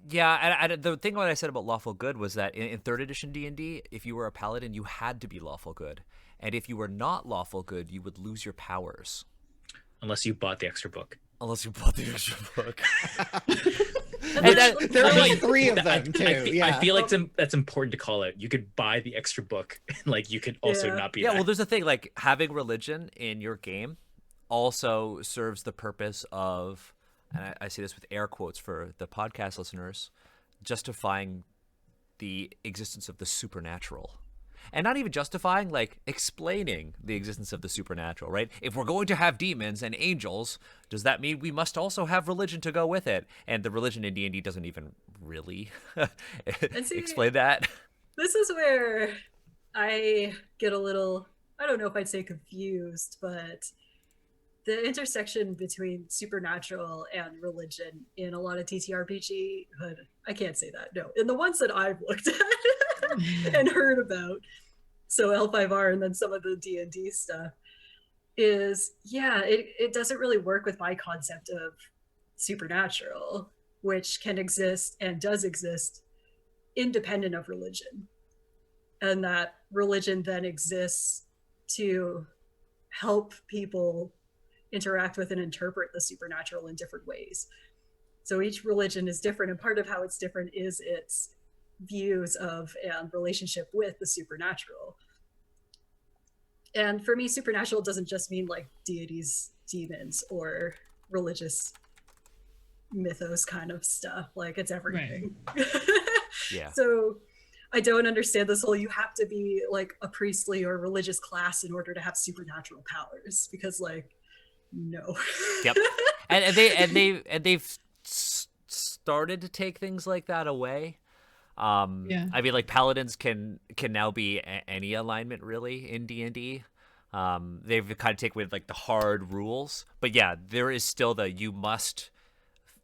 Yeah, and the thing what I said about lawful good was that in 3rd edition D&D, if you were a paladin, you had to be lawful good. And if you were not lawful good, you would lose your powers. Unless you bought the extra book. Unless you bought the extra book. There are like 3 of them too. I feel like that's important to call out. You could buy the extra book, and like you could also not be. Yeah, well, there's a thing like having religion in your game also serves the purpose of, and I say this with air quotes for the podcast listeners, justifying the existence of the supernatural. And not even justifying, like explaining the existence of the supernatural, right? If we're going to have demons and angels, does that mean we must also have religion to go with it? And the religion in D&D doesn't even really explain that. This is where I get a little, I don't know if I'd say confused, but the intersection between supernatural and religion in a lot of TTRPG, I can't say that, no. In the ones that I've looked at and heard about, so L5R and then some of the D&D stuff, is, it doesn't really work with my concept of supernatural, which can exist and does exist independent of religion. And that religion then exists to help people interact with and interpret the supernatural in different ways. So each religion is different, and part of how it's different is its views of and relationship with the supernatural. And for me, supernatural doesn't just mean like deities, demons, or religious mythos kind of stuff. Like, it's everything. Right. Yeah. So I don't understand this whole you have to be like a priestly or religious class in order to have supernatural powers, because like, no. Yep. And they've started to take things like that away. I mean, like paladins can now be any alignment really in D&D. They've kind of taken away like the hard rules, but yeah, there is still you must,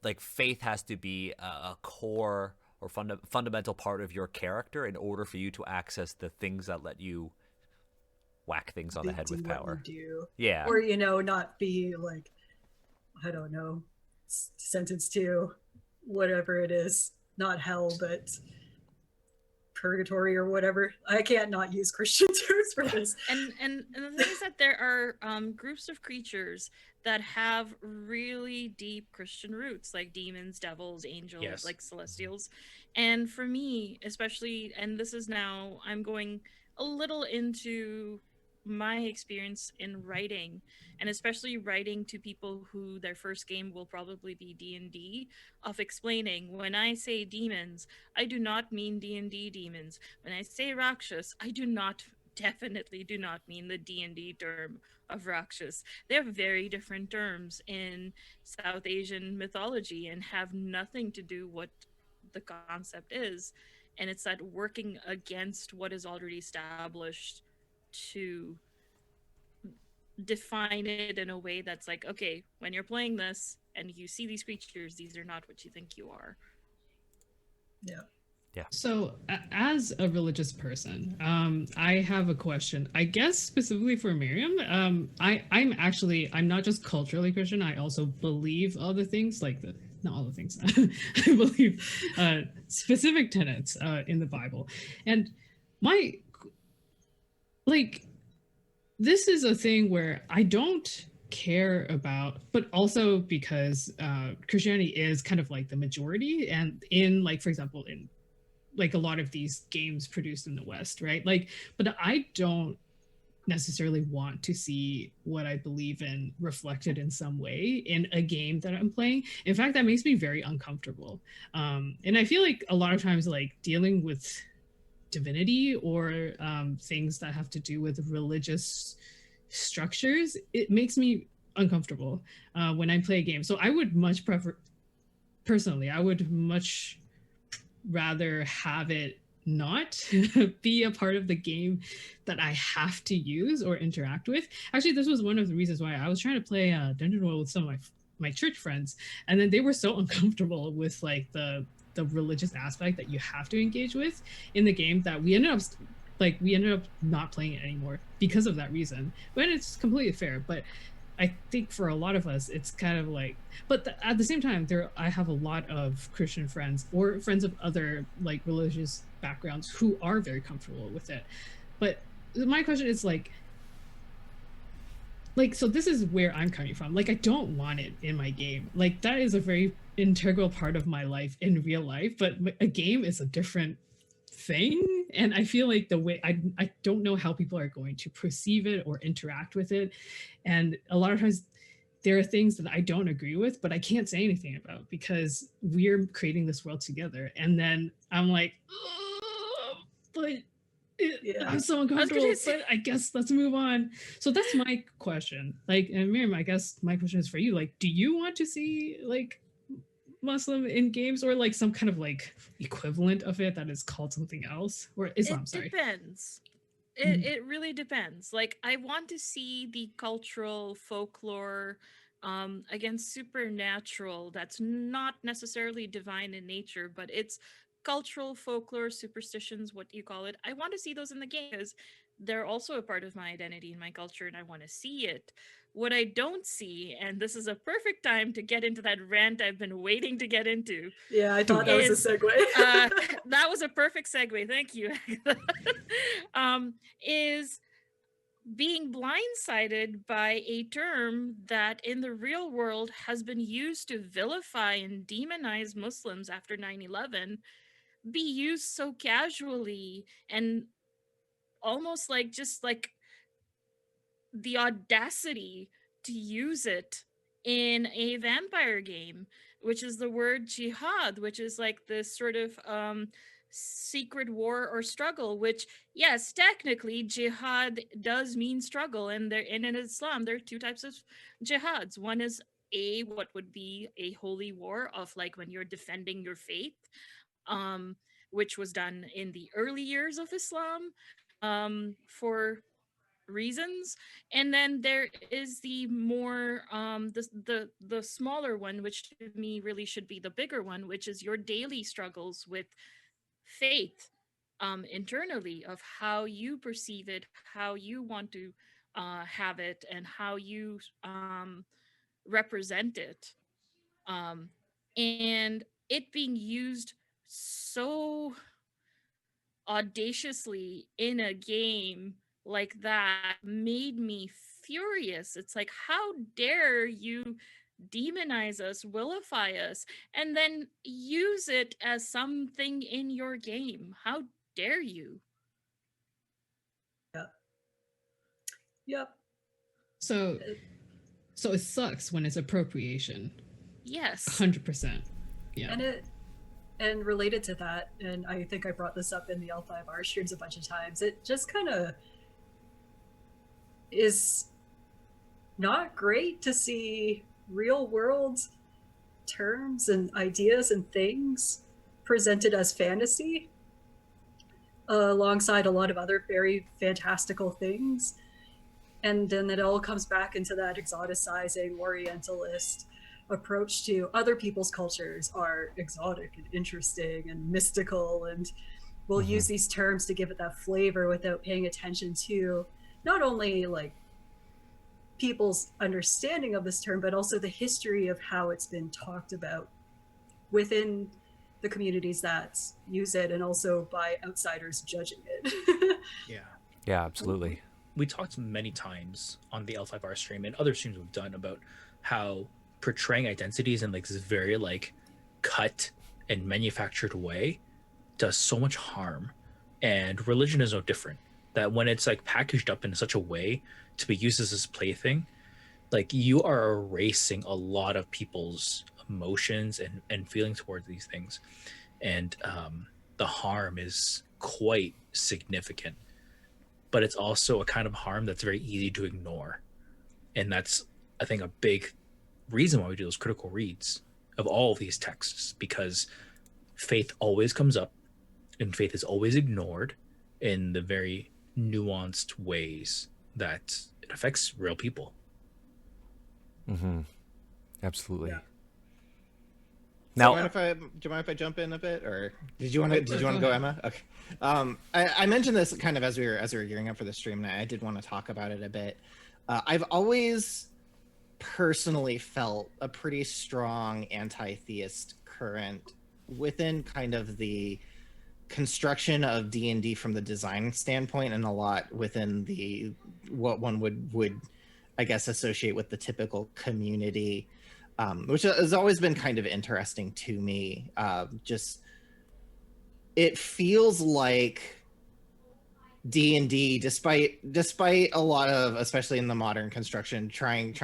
like, faith has to be a core or fundamental part of your character in order for you to access the things that let you whack things on the head with power. Yeah. Or, not be like, I don't know, sentenced to whatever it is, not hell, but purgatory or whatever. I can't not use Christian terms for this. And the thing is that there are groups of creatures that have really deep Christian roots, like demons, devils, angels, like celestials. And for me, especially, and this is now, I'm going a little into my experience in writing, and especially writing to people who their first game will probably be D&D, of explaining, when I say demons, I do not mean D&D demons. When I say Rakshas, I definitely do not mean the D&D term of Rakshas. They're very different terms in South Asian mythology and have nothing to do what the concept is. And it's that working against what is already established to define it in a way that's like, okay, when you're playing this and you see these creatures, these are not what you think you are. Yeah. So as a religious person, I have a question, I guess specifically for Miriam. I'm not just culturally Christian, I also believe other things, like not all the things. I believe specific tenets in the Bible. And this is a thing where I don't care about, but also because Christianity is kind of like the majority, and in, like, for example, in like a lot of these games produced in the West, right? Like, but I don't necessarily want to see what I believe in reflected in some way in a game that I'm playing. In fact, that makes me very uncomfortable. And I feel like a lot of times, like, dealing with divinity or things that have to do with religious structures, it makes me uncomfortable when I play a game. So I would much rather have it not be a part of the game that I have to use or interact with. Actually, this was one of the reasons why I was trying to play Dungeon World with some of my my church friends, and then they were so uncomfortable with like the religious aspect that you have to engage with in the game that we ended up not playing it anymore because of that reason. But it's completely fair. But I think for a lot of us, it's kind of like, but at the same time, I have a lot of Christian friends or friends of other like religious backgrounds who are very comfortable with it. But my question is like, so this is where I'm coming from. Like, I don't want it in my game. Like, that is a very integral part of my life in real life, but a game is a different thing. And I feel like the way I don't know how people are going to perceive it or interact with it. And a lot of times there are things that I don't agree with, but I can't say anything about because we're creating this world together. And then I'm like, but I'm so uncomfortable, but I guess let's move on. So that's my question. Like, and Miriam, I guess my question is for you. Like, do you want to see like Muslim in games or like some kind of like equivalent of it that is called something else? Or Islam, It sorry. depends. It really depends. Like, I want to see the cultural folklore against supernatural that's not necessarily divine in nature, but it's cultural folklore, superstitions, what you call it. I want to see those in the game because they're also a part of my identity and my culture, and I want to see it. What I don't see, and this is a perfect time to get into that rant I've been waiting to get into. Yeah, I thought that was a segue. That was a perfect segue. Thank you. Is being blindsided by a term that in the real world has been used to vilify and demonize Muslims after 9/11 be used so casually and almost like just like the audacity to use it in a vampire game, which is the word jihad, which is like this sort of secret war or struggle, which yes, technically jihad does mean struggle, and there in Islam there are two types of jihads. One is what would be a holy war of like when you're defending your faith, which was done in the early years of Islam for reasons, and then there is the more the smaller one, which to me really should be the bigger one, which is your daily struggles with faith internally, of how you perceive it, how you want to have it, and how you represent it, um, and it being used so audaciously in a game like that made me furious. It's like, how dare you demonize us, vilify us, and then use it as something in your game? How dare you? Yep. So it sucks when it's appropriation. Yes. 100%. Yeah. And related to that, and I think I brought this up in the L5R streams a bunch of times, it just kind of is not great to see real world terms and ideas and things presented as fantasy alongside a lot of other very fantastical things. And then it all comes back into that exoticizing Orientalist approach to other people's cultures are exotic and interesting and mystical, and we'll use these terms to give it that flavor without paying attention to not only like people's understanding of this term, but also the history of how it's been talked about within the communities that use it, and also by outsiders judging it. Yeah, absolutely. We talked many times on the L5R stream and other streams we've done about how portraying identities in like this very like cut and manufactured way does so much harm, and religion is no different. That when it's like packaged up in such a way to be used as this plaything, like you are erasing a lot of people's emotions and feelings towards these things, and the harm is quite significant. But it's also a kind of harm that's very easy to ignore, and that's, I think, a big reason why we do those critical reads of all of these texts, because faith always comes up and faith is always ignored in the very nuanced ways that it affects real people. Absolutely. Yeah. Now, do you mind if I jump in a bit, or did you want to Go go, ahead. Emma? Okay. I mentioned this kind of as we were gearing up for the stream, and I did want to talk about it a bit. I've always personally felt a pretty strong anti-theist current within kind of the construction of D&D from the design standpoint, and a lot within the what one would I guess associate with the typical community, which has always been kind of interesting to me. Just it feels like D&D, despite a lot of, especially in the modern construction, trying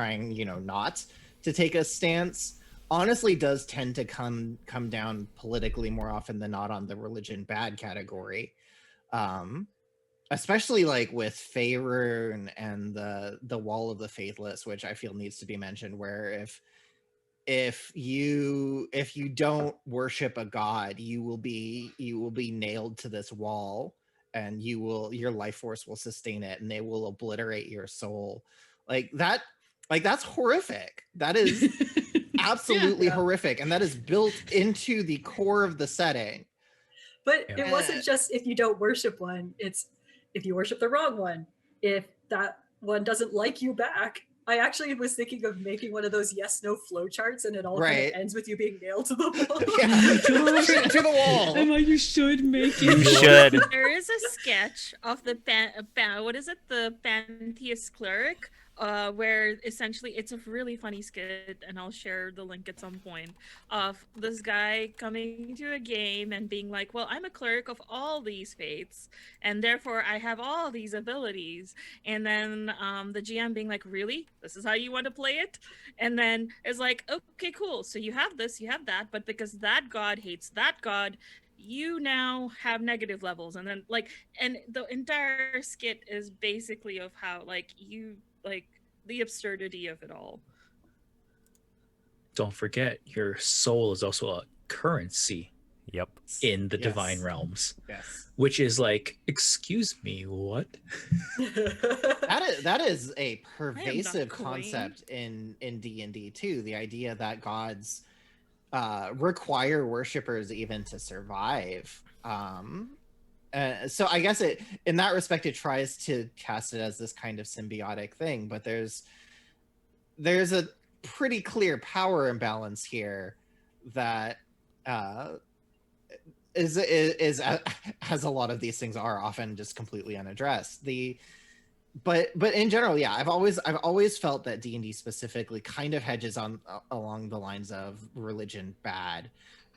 not to take a stance, honestly does tend to come down politically more often than not on the religion bad category. Especially like with Faerun and the Wall of the Faithless, which I feel needs to be mentioned, where if you don't worship a god, you will be nailed to this wall, and your life force will sustain it, and they will obliterate your soul. That's horrific. That is absolutely horrific, and that is built into the core of the setting. But Yeah. it wasn't just if you don't worship one, it's if you worship the wrong one. If that one doesn't like you back. I actually was thinking of making one of those yes/no flow charts, and it all kind Right. of ends with you being nailed to the wall. Yeah. to the wall. Emma, you should make you it. should. There is a sketch of the what is it? The Pantheous Clerk, where essentially it's a really funny skit, and I'll share the link at some point, of this guy coming to a game and being like, well, I'm a clerk of all these fates, and therefore I have all these abilities. And then the GM being like, really? This is how you want to play it? And then it's like, okay, cool. So you have this, you have that, but because that god hates that god, you now have negative levels. And then and the entire skit is basically of how the absurdity of it all. Don't forget, your soul is also a currency Yep. in the Yes. divine realms, Yes. which is like, excuse me, what? That is a pervasive coin. concept in D&D too. The idea that gods require worshippers even to survive. So I guess in that respect, it tries to cast it as this kind of symbiotic thing, but there's a pretty clear power imbalance here that is as a lot of these things are often just completely unaddressed. But in general, yeah, I've always felt that D&D specifically kind of hedges on along the lines of religion bad,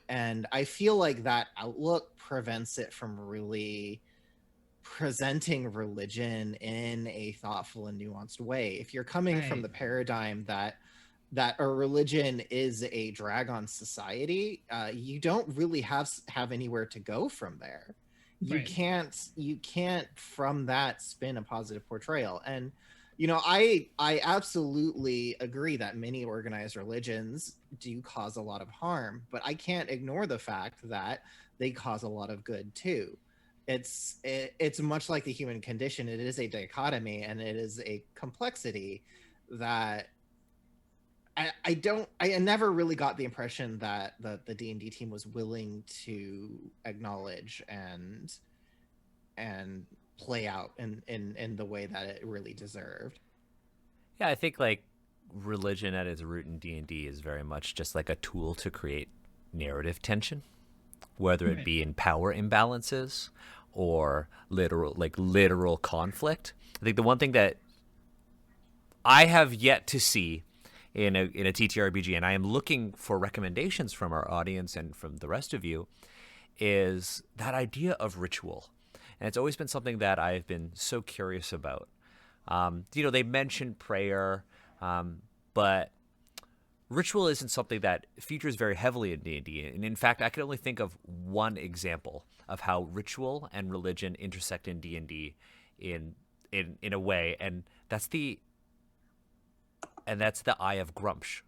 and I feel like that outlook prevents it from really presenting religion in a thoughtful and nuanced way. If you're coming from Right. the paradigm that a religion is a drag on society, you don't really have anywhere to go from there. You Right. can't from that spin a positive portrayal. And I absolutely agree that many organized religions do cause a lot of harm, but I can't ignore the fact that they cause a lot of good too. It's much like the human condition. It is a dichotomy, and it is a complexity that I never really got the impression that the D&D team was willing to acknowledge and play out in the way that it really deserved. Yeah, I think like religion at its root in D&D is very much just like a tool to create narrative tension, whether it Right. be in power imbalances or literal conflict. I think the one thing that I have yet to see in a TTRPG, and I am looking for recommendations from our audience and from the rest of you, is that idea of ritual. And it's always been something that I've been so curious about. They mentioned prayer, but ritual isn't something that features very heavily in D&D. And in fact, I can only think of one example of how ritual and religion intersect in D&D in a way, and that's the Eye of Grumsh.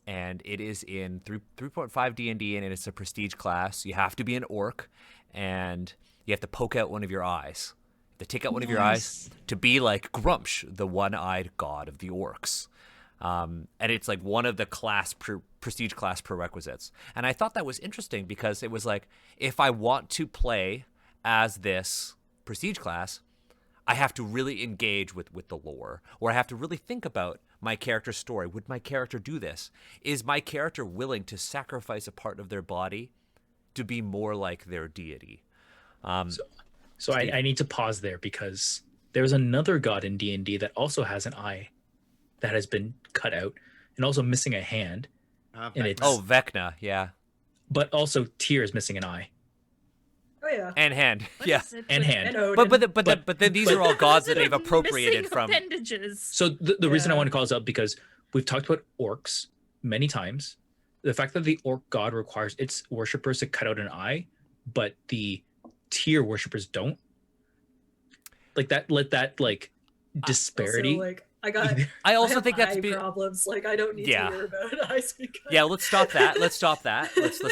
And it is in 3.5 D&D, and it's a prestige class. You have to be an orc, and you have to poke out one of your eyes. You have to take out one of your eyes to be like Grumsh, the one-eyed god of the orcs. And it's like one of the prestige class prerequisites. And I thought that was interesting because it was like, if I want to play as this prestige class, I have to really engage with the lore, or I have to really think about my character's story. Would my character do this? Is my character willing to sacrifice a part of their body to be more like their deity? So I need to pause there because there's another god in D&D that also has an eye that has been cut out and also missing a hand. And it's, Vecna, yeah. But also Tyr is missing an eye. Oh yeah. And hand, What yeah. is it And with hand. Odin. But then these are all gods that they've missing appropriated from. appendages? So the reason I Yeah. want to call this up because we've talked about orcs many times. The fact that the orc god requires its worshippers to cut out an eye, but the Tyr worshippers don't. Like that, disparity. Also, like, I also think that's eye be- problems. Like, I don't need Yeah. to hear about eyes because Yeah, let's stop that. Let's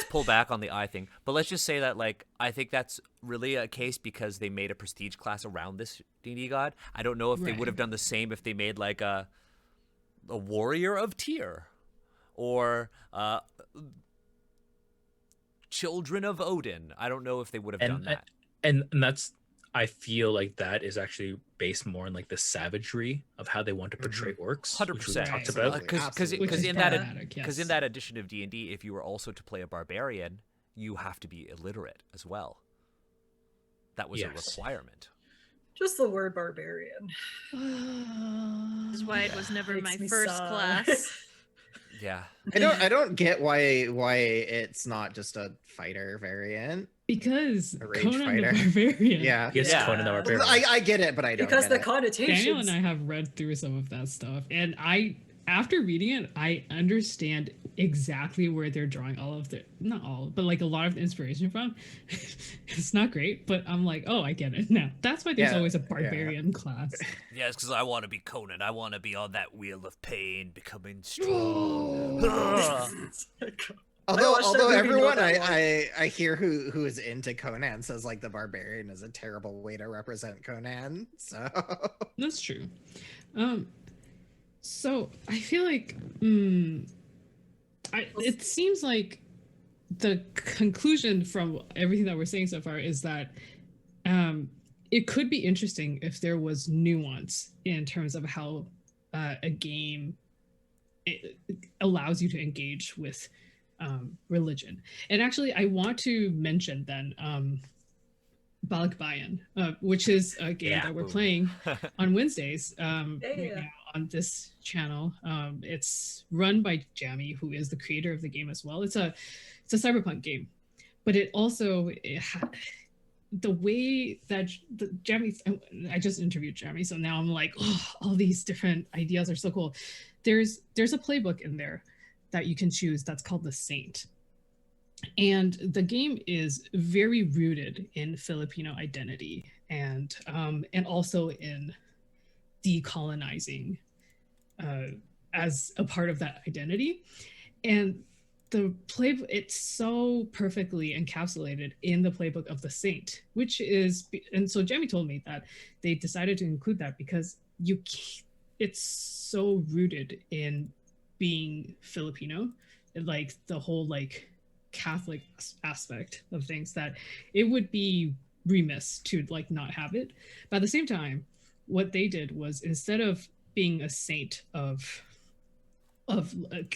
pull back on the eye thing. But let's just say that, like, I think that's really a case because they made a prestige class around this D&D god. I don't know if they would have done the same if they made like a warrior of Tyr, or children of Odin. I don't know if they would have done that. And that's, I feel like that is actually based more on like the savagery of how they want to portray orcs, which we 100%. talked Right. about. Because Which is in that problematic, because yes. in that edition of D&D, if you were also to play a barbarian, you have to be illiterate as well. That was a Yes. requirement. just the word barbarian. This is why it was never Makes my me first sigh. class. Yeah. I don't get why it's not just a fighter variant. Because A rage Conan fighter. the Barbarian. Yeah. Yes, Yeah. Conan the Barbarian. I get it, but I don't Because get the it. connotations. Daniel and I have read through some of that stuff, and after reading it, I understand exactly where they're drawing all of the, not all, but like a lot of the inspiration from. It's not great, but I'm like, oh, I get it now. That's why there's Yeah, always a barbarian class. Yeah, it's because I want to be Conan. I want to be on that wheel of pain, becoming strong. Although watched that movie everyone not that I hear who is into Conan says like the barbarian is a terrible way to represent Conan. So That's true. So I feel like it seems like the conclusion from everything that we're saying so far is that it could be interesting if there was nuance in terms of how a game it allows you to engage with religion. And actually, I want to mention then Balikbayan, which is a game that we're playing on Wednesdays right now on this channel. It's run by Jamie, who is the creator of the game as well. It's a cyberpunk game, but it also the way that Jamie, I just interviewed Jamie, so now I'm like, oh, all these different ideas are so cool. There's a playbook in there that you can choose that's called the Saint. And the game is very rooted in Filipino identity and also in decolonizing as a part of that identity. And the playbook, it's so perfectly encapsulated in the playbook of the Saint, which is, and so Jamie told me that they decided to include that because it's so rooted in being Filipino, like the whole like Catholic aspect of things, that it would be remiss to like not have it. But at the same time, what they did was, instead of being a saint of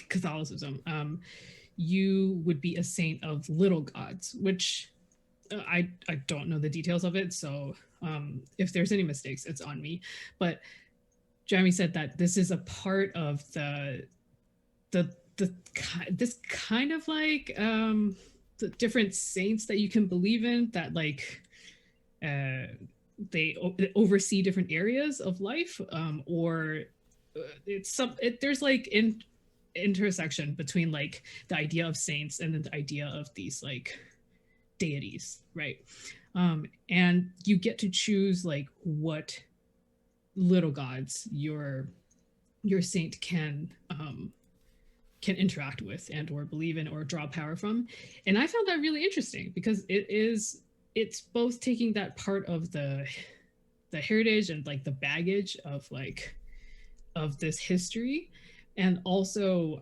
Catholicism, you would be a saint of little gods, which I don't know the details of it, so if there's any mistakes, it's on me. But Jamie said that this is a part of this kind of like the different saints that you can believe in, that like they oversee different areas of life, or there's like intersection between like the idea of saints and then the idea of these like deities, right? And you get to choose like what little gods your saint can interact with and or believe in or draw power from. And I found that really interesting because it's both taking that part of the heritage and like the baggage of like of this history, and also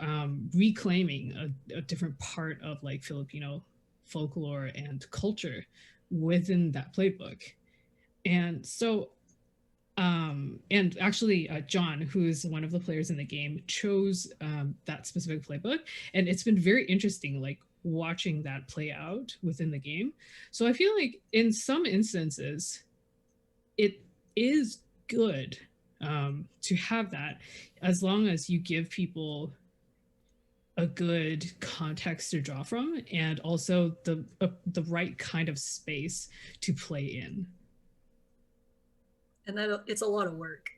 reclaiming a different part of like Filipino folklore and culture within that playbook. And so and actually John, who's one of the players in the game, chose that specific playbook, and it's been very interesting like watching that play out within the game. So I feel like in some instances it is good to have that, as long as you give people a good context to draw from, and also the right kind of space to play in. And that it's a lot of work.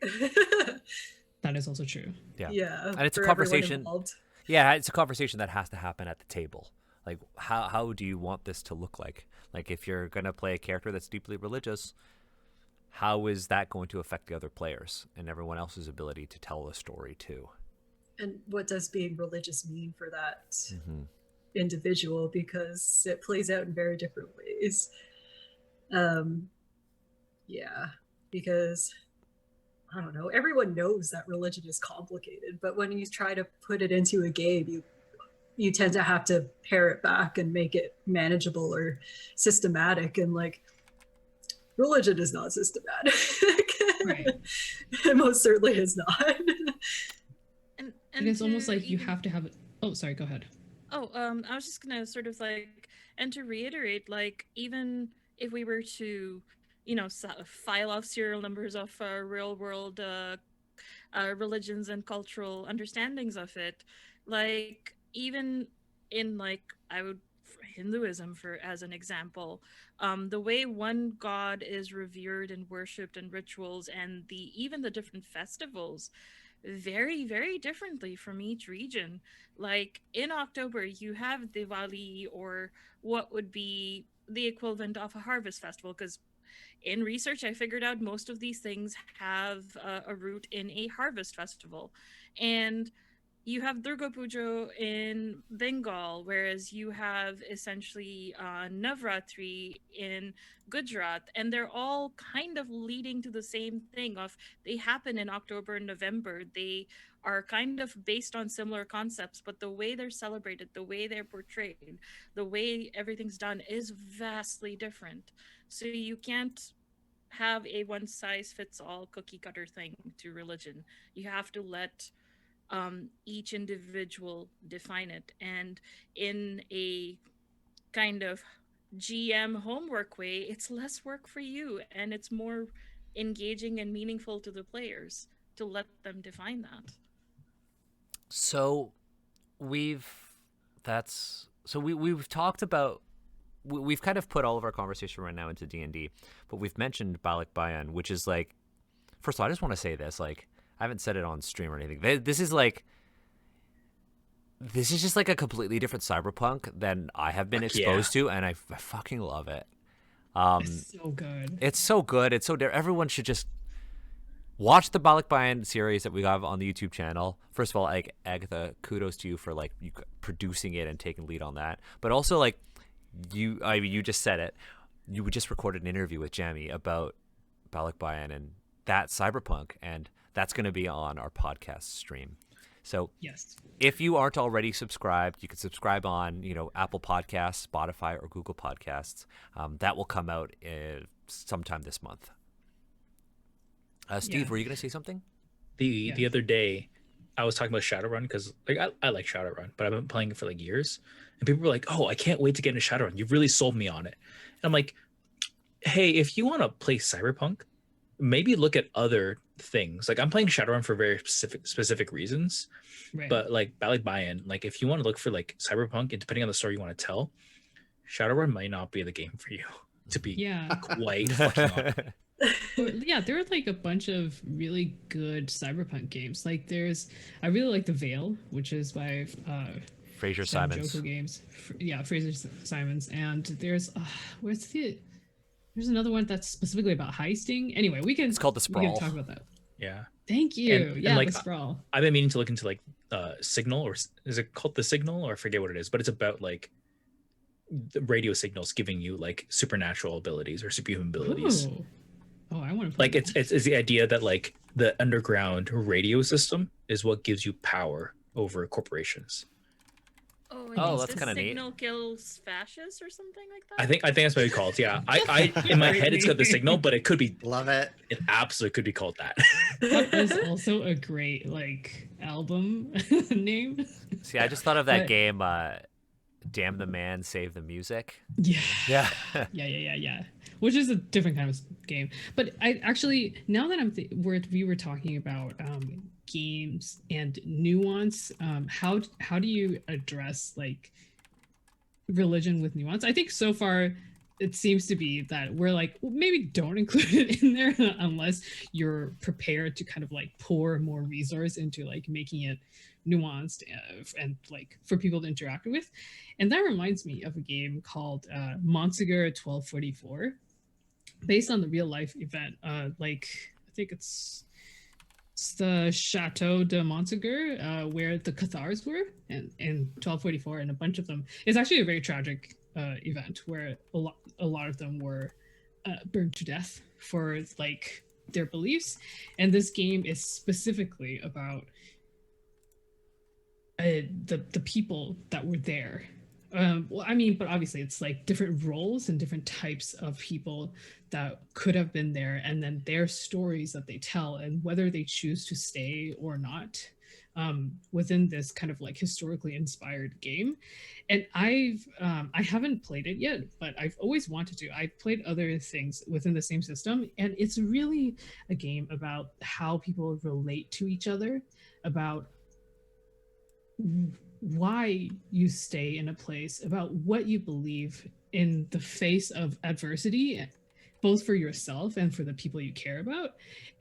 That is also true. Yeah. Yeah. And it's a for everyone conversation. involved. Yeah, it's a conversation that has to happen at the table. Like, how do you want this to look like? Like, if you're going to play a character that's deeply religious, how is that going to affect the other players and everyone else's ability to tell a story too? And what does being religious mean for that Mm-hmm. individual? Because it plays out in very different ways. Yeah, because I don't know, everyone knows that religion is complicated, but when you try to put it into a game, you tend to have to pare it back and make it manageable or systematic, and like religion is not systematic. Right. It most certainly is not. And it's almost like you have to have it. Oh, sorry, go ahead. Oh, I was just gonna sort of like, and to reiterate, like, even if we were to, file off serial numbers of real world religions and cultural understandings of it, like, even in like, Hinduism, for as an example, the way one god is revered and worshipped and rituals, and even the different festivals very, very differently from each region. Like in October, you have Diwali, or what would be the equivalent of a harvest festival, because in research I figured out most of these things have a root in a harvest festival. And you have Durga Puja in Bengal, whereas you have essentially Navratri in Gujarat, and they're all kind of leading to the same thing of they happen in October and November. They are kind of based on similar concepts, but the way they're celebrated, the way they're portrayed, the way everything's done is vastly different. So you can't have a one size fits all cookie cutter thing to religion. You have to let each individual define it, and in a kind of GM homework way, it's less work for you and it's more engaging and meaningful to the players to let them define that. So we've talked about, we've kind of put all of our conversation right now into D&D, but we've mentioned Balik Bayan, which is like, first of all, I just want to say this, like, I haven't said it on stream or anything. This is just like a completely different cyberpunk than I have been exposed to, and I fucking love it. It's so good. It's so good. It's so everyone should just watch the Balik Bayan series that we have on the YouTube channel. First of all, like, Agatha, kudos to you for like you producing it and taking lead on that. But also, like, you just said it. You just recorded an interview with Jamie about Balik Bayan and that cyberpunk, and that's going to be on our podcast stream. So yes, if you aren't already subscribed, you can subscribe on, Apple Podcasts, Spotify, or Google Podcasts. That will come out sometime this month. Steve, were you going to say something? The other day, I was talking about Shadowrun because like I like Shadowrun, but I've been playing it for like years, and people were like, "Oh, I can't wait to get into Shadowrun. You've really sold me on it." And I'm like, "Hey, if you want to play Cyberpunk, maybe look at other things. Like, I'm playing Shadowrun for very specific reasons, right. But like Balik Bayan, like if you want to look for like Cyberpunk and depending on the story you want to tell, Shadowrun might not be the game for you, to be quite fucking honest. Yeah, there are like a bunch of really good cyberpunk games. Like I really like The Veil, which is by Fraser Simons. Joko Games. Fraser Simons. And there's there's another one that's specifically about heisting. Anyway, it's called The Sprawl. We can talk about that. Yeah. Thank you. And like, The Sprawl. I've been meaning to look into like Signal, or is it called The Signal, or I forget what it is, but it's about like the radio signals giving you like supernatural abilities or superhuman abilities. Oh, I want to like it's the idea that like the underground radio system is what gives you power over corporations. Oh, Oh, and that's the kinda neat. signal kills fascists or something like that. I think that's what it's called. Yeah, I in my head it's got the signal, but it could be. Love it. It absolutely could be called that. That is also a great album name. See, I just thought of that But- game, Damn the Man, Save the Music. Yeah. Yeah. Yeah. Which is a different kind of game. But I actually, now that we were talking about games and nuance, how do you address like religion with nuance? I think so far it seems to be that we're like, well, maybe don't include it in there unless you're prepared to kind of like pour more resource into like making it nuanced and like for people to interact with. And that reminds me of a game called Monsegur 1244, based on the real life event. Like I think it's the Chateau de Monsegur, where the Cathars were in 1244, and a bunch of them. It's actually a very tragic event where a lot of them were burned to death for like their beliefs. And this game is specifically about the people that were there. Well, I mean, but obviously it's like different roles and different types of people that could have been there, and then their stories that they tell and whether they choose to stay or not within this kind of like historically inspired game. And I haven't played it yet, but I've always wanted to. I've played other things within the same system, and it's really a game about how people relate to each other, about why you stay in a place, about what you believe in the face of adversity, both for yourself and for the people you care about.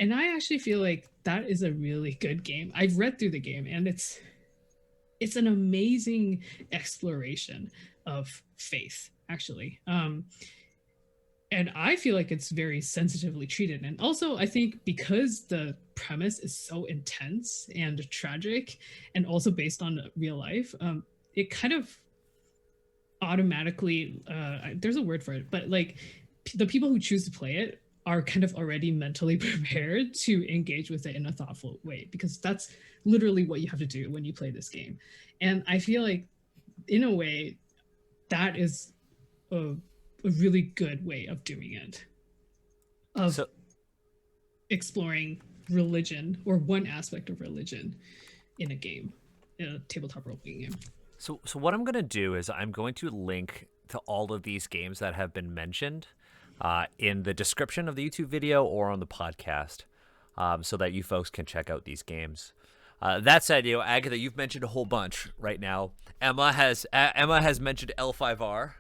And I actually feel like that is a really good game. I've read through the game, and it's an amazing exploration of faith, actually. And I feel like it's very sensitively treated. And also, I think because the premise is so intense and tragic, and also based on real life, it kind of automatically, there's a word for it, but like the people who choose to play it are kind of already mentally prepared to engage with it in a thoughtful way, because that's literally what you have to do when you play this game. And I feel like, in a way, that is a really good way of doing it, of exploring religion, or one aspect of religion in a game, in a tabletop role-playing game. So what I'm going to do is I'm going to link to all of these games that have been mentioned in the description of the YouTube video or on the podcast, so that you folks can check out these games. That said, Agatha, you've mentioned a whole bunch right now. Emma has mentioned L5R.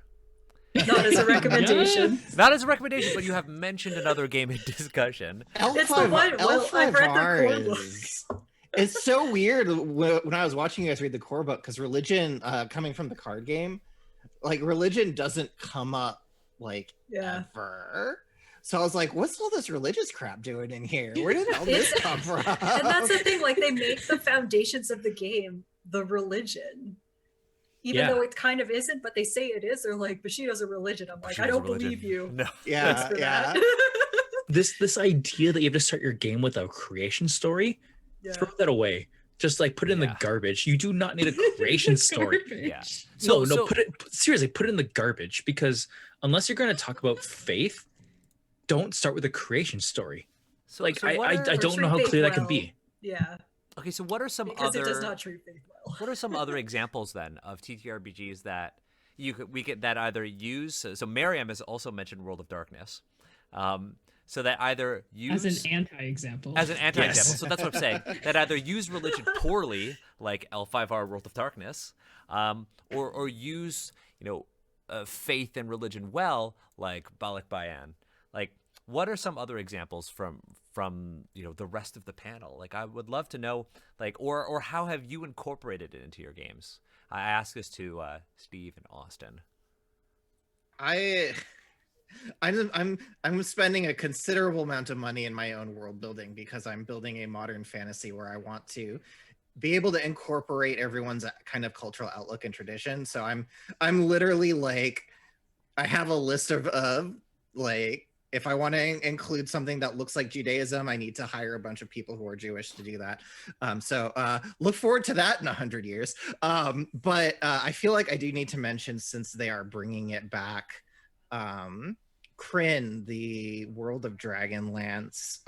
Not as a recommendation. Not as a recommendation, but you have mentioned another game in discussion. It's the one. Well, I've read the core book. It's so weird when I was watching you guys read the core book, because religion, coming from the card game, like religion doesn't come up like ever. So I was like, what's all this religious crap doing in here? Where did all this come from? And that's the thing, like they make the foundations of the game the religion. Even though it kind of isn't, but they say it is. They're like, but she has a religion. I'm like, I don't believe you. No. Yeah. This idea that you have to start your game with a creation story, throw that away. Just like put it in the garbage. You do not need a creation story. Yeah. Seriously, put it in the garbage, because unless you're going to talk about faith, don't start with a creation story. So I don't know how clear that can be. Yeah. Okay, so what are some Because other? it does not treat faith well. What are some other examples then of TTRPGs that we could that either use? So Miriam has also mentioned World of Darkness. So that either use as an anti-example. Yes. So that's what I'm saying. That either use religion poorly, like L5R World of Darkness, or use faith and religion well, like Balak Bayan. Like, what are some other examples from the rest of the panel? Like, I would love to know, like, or how have you incorporated it into your games? I ask this to Steve and Austin. I'm spending a considerable amount of money in my own world building, because I'm building a modern fantasy where I want to be able to incorporate everyone's kind of cultural outlook and tradition. So I'm literally like, I have a list of like if I want to include something that looks like Judaism, I need to hire a bunch of people who are Jewish to do that. So look forward to that in 100 years. But I feel like I do need to mention, since they are bringing it back, Kryn, the World of Dragonlance,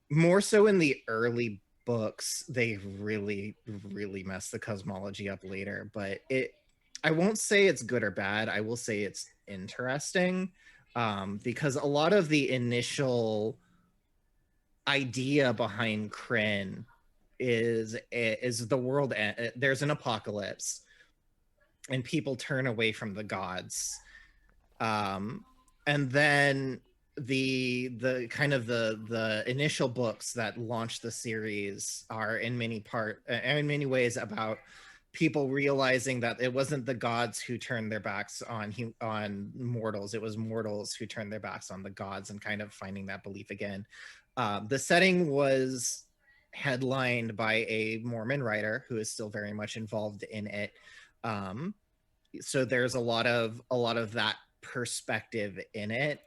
more so in the early books, they really mess the cosmology up later, but I won't say it's good or bad. I will say it's interesting, because a lot of the initial idea behind Kryn is the world there's an apocalypse and people turn away from the gods, and then the kind of the initial books that launched the series are in many ways about people realizing that it wasn't the gods who turned their backs on mortals, it was mortals who turned their backs on the gods, and kind of finding that belief again. The setting was headlined by a Mormon writer who is still very much involved in it, so there's a lot of that perspective in it.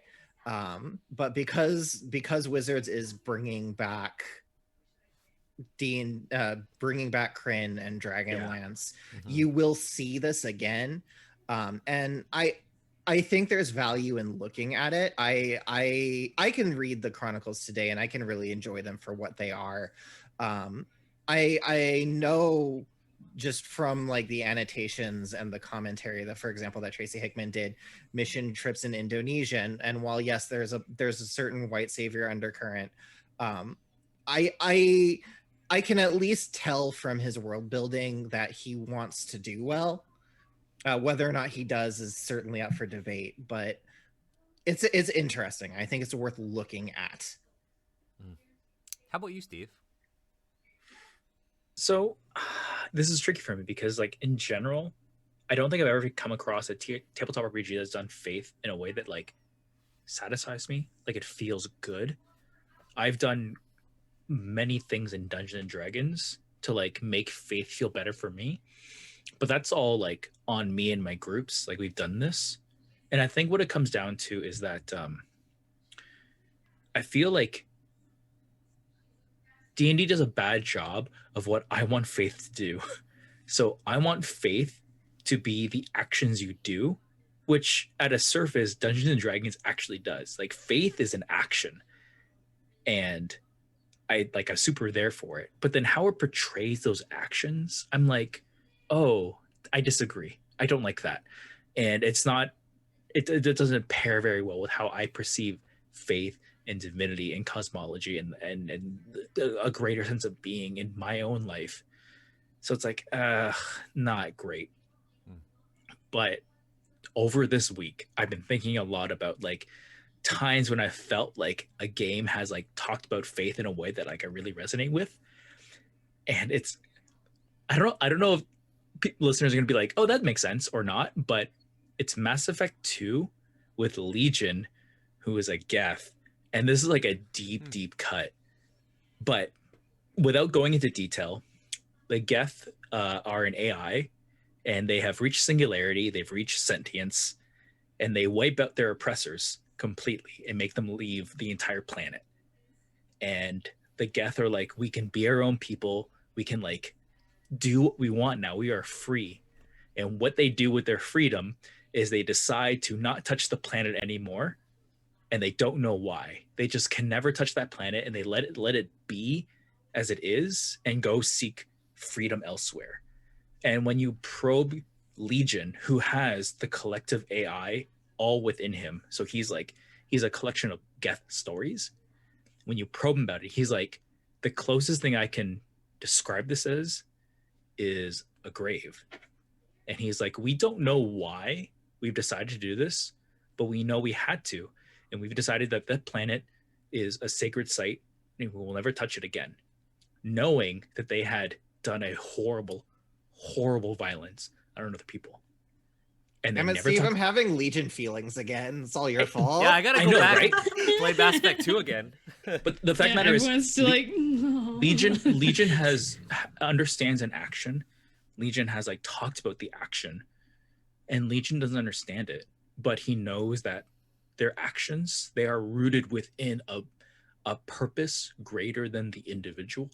But because Wizards is bringing back bringing back Kryn and Dragonlance, you will see this again, and I think there's value in looking at it. I can read the Chronicles today and I can really enjoy them for what they are. I know just from like the annotations and the commentary that, for example, that Tracy Hickman did, mission trips in Indonesia, and while yes, there's a certain white savior undercurrent, I can at least tell from his world building that he wants to do well. Whether or not he does is certainly up for debate, but it's interesting. I think it's worth looking at. How about you, Steve? So this is tricky for me because, like, in general, I don't think I've ever come across a tabletop RPG that's done faith in a way that like satisfies me. Like, it feels good. I've done many things in Dungeons and Dragons to like make faith feel better for me, but that's all like on me and my groups. Like, we've done this, and I think what it comes down to is that I feel like D&D does a bad job of what I want faith to do. So I want faith to be the actions you do, which at a surface Dungeons and Dragons actually does. Like, faith is an action, and I'm super there for it. But then how it portrays those actions, I'm like, oh, I disagree. I don't like that. And it doesn't pair very well with how I perceive faith and divinity and cosmology and a greater sense of being in my own life. So it's like, not great. But over this week, I've been thinking a lot about like times when I felt like a game has like talked about faith in a way that like I really resonate with. And I don't know if listeners are going to be like, oh, that makes sense or not, but it's Mass Effect 2 with Legion, who is a Geth. And this is like a deep cut. But without going into detail, the Geth are an AI, and they have reached singularity, they've reached sentience, and they wipe out their oppressors completely and make them leave the entire planet. And the Geth are like, we can be our own people, we can like do what we want now, we are free. And what they do with their freedom is they decide to not touch the planet anymore, and they don't know why. They just can never touch that planet, and they let it be as it is and go seek freedom elsewhere. And when you probe Legion, who has the collective AI all within him, so he's a collection of Geth stories. When you probe him about it, he's like, the closest thing I can describe this as is a grave. And he's like, we don't know why we've decided to do this, but we know we had to. And we've decided that that planet is a sacred site and we will never touch it again, knowing that they had done a horrible violence on other people. And they never Steve, I'm having Legion feelings again. It's all your fault. Yeah, I gotta go back and play Mass Effect 2 again. But the fact matter is, everyone's still like, no. Legion understands an action. Legion has like talked about the action, and Legion doesn't understand it, but he knows that their actions, they are rooted within a purpose greater than the individual.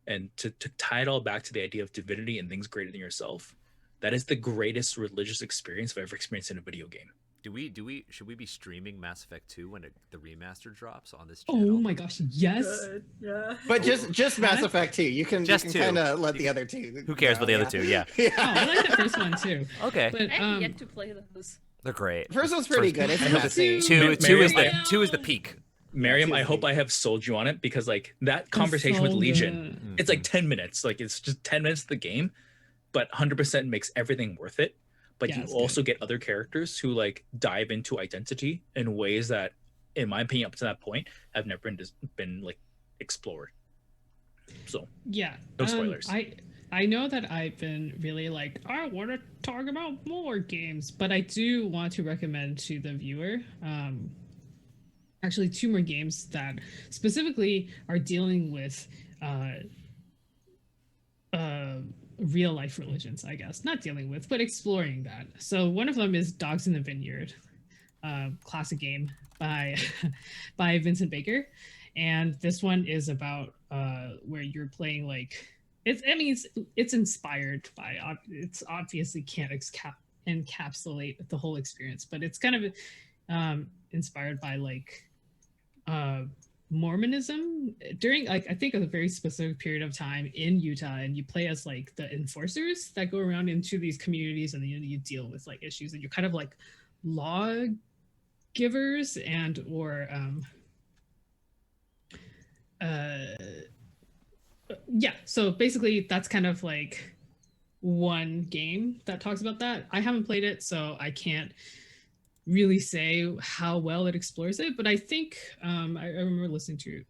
And to tie it all back to the idea of divinity and things greater than yourself, that is the greatest religious experience I've ever experienced in a video game. Should we be streaming Mass Effect 2 when the remaster drops on this Oh channel? my gosh, yes. Good. Yeah. But just Mass Effect 2. You can Just two. kind of let the other two. Who cares go, about the other two? Yeah. Oh, I like the first one too. Okay. But I have yet to play those. They're great. First one's pretty good. It's I hope messy. Two is Miriam, the peak. Miriam, I two's hope neat. I have sold you on it, because like that It's conversation with so Legion, good. it's like 10 minutes. Like it's just 10 minutes of the game, but 100% makes everything worth it. But Yeah, you it's also get other characters who like dive into identity in ways that, in my opinion, up to that point, have never been like explored. So Yeah. No spoilers. I know that I've been really like, I want to talk about more games, but I do want to recommend to the viewer actually 2 more games that specifically are dealing with real life religions, I guess. Not dealing with, but exploring that. So one of them is Dogs in the Vineyard, classic game by by Vincent Baker. And this one is about where you're playing like it's inspired by, it's obviously can't encapsulate the whole experience, but it's kind of inspired by like Mormonism during like I think a very specific period of time in Utah, and you play as like the enforcers that go around into these communities, and then you deal with like issues, and you're kind of like law givers and or yeah, so basically that's kind of like one game that talks about that. I haven't played it, so I can't really say how well it explores it, but I think I remember listening to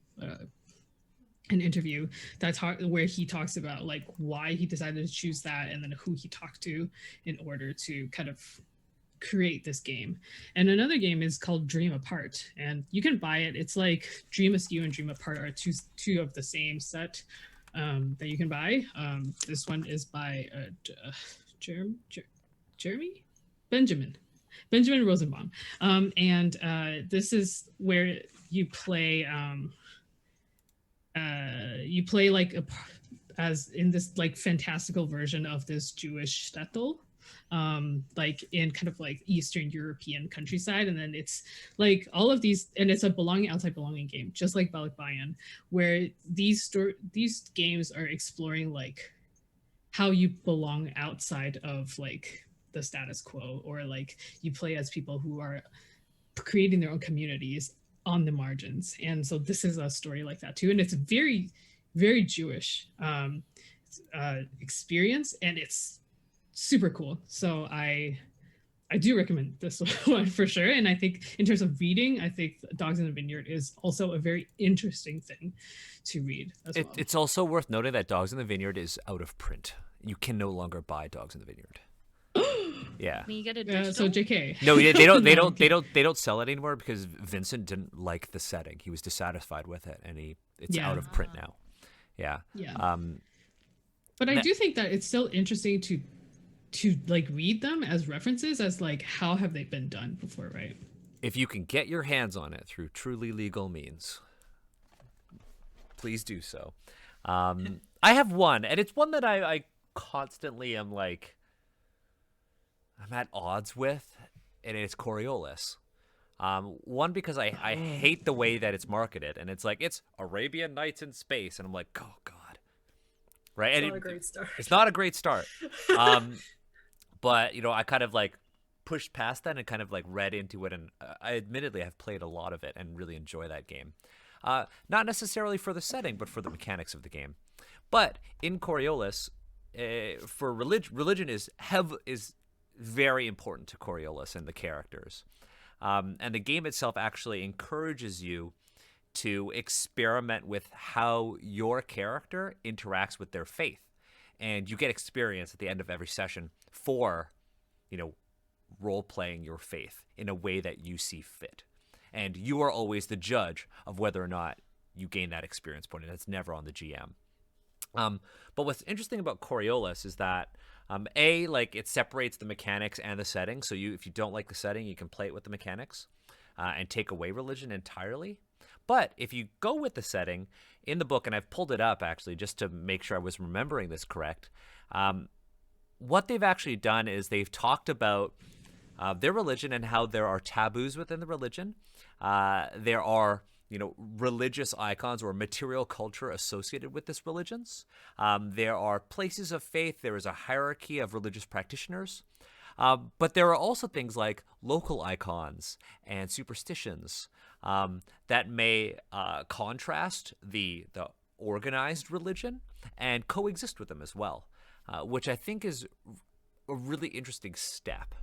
an interview where he talks about like why he decided to choose that, and then who he talked to in order to kind of create this game. And another game is called Dream Apart, and you can buy it. It's like Dream Askew and Dream Apart are two of the same set that you can buy. This one is by Jeremy Benjamin Rosenbaum, and this is where you play like as in this like fantastical version of this Jewish shtetl, like in kind of like Eastern European countryside, and then it's like all of these, and it's a belonging outside belonging game, just like Balikbayan, where these games are exploring like how you belong outside of like the status quo, or like you play as people who are creating their own communities on the margins. And so this is a story like that too, and it's very, very Jewish experience, and it's super cool. So I do recommend this one for sure. And I think in terms of reading, I think Dogs in the Vineyard is also a very interesting thing to read as well. It's also worth noting that Dogs in the Vineyard is out of print. You can no longer buy Dogs in the Vineyard. Yeah. Can you get a digital? So JK. No, they don't. They No, don't. They don't. They don't sell it anymore because Vincent didn't like the setting. He was dissatisfied with it, and it's Yeah. out of print now. Yeah. Yeah. But I do think that it's still interesting to like read them as references, as like how have they been done before, right? If you can get your hands on it through truly legal means, please do so. I have one, and it's one that I constantly am like, I'm at odds with, and it's Coriolis. One, because I hate the way that it's marketed, and it's like, it's Arabian Nights in space, and I'm like, oh God. Right? It's And not a great start. It's not a great start. But, I kind of like pushed past that and kind of like read into it, and I admittedly have played a lot of it and really enjoy that game. Not necessarily for the setting, but for the mechanics of the game. But in Coriolis, for religion is very important to Coriolis and the characters. And the game itself actually encourages you to experiment with how your character interacts with their faith. And you get experience at the end of every session for, role-playing your faith in a way that you see fit. And you are always the judge of whether or not you gain that experience point, and it's never on the GM. But what's interesting about Coriolis is that it separates the mechanics and the setting. So if you don't like the setting, you can play it with the mechanics. and take away religion entirely. But if you go with the setting in the book, and I've pulled it up actually just to make sure I was remembering this correct, what they've actually done is they've talked about their religion and how there are taboos within the religion. There are, religious icons or material culture associated with this religions. There are places of faith. There is a hierarchy of religious practitioners. But there are also things like local icons and superstitions that may contrast the organized religion and coexist with them as well, which I think is a really interesting step.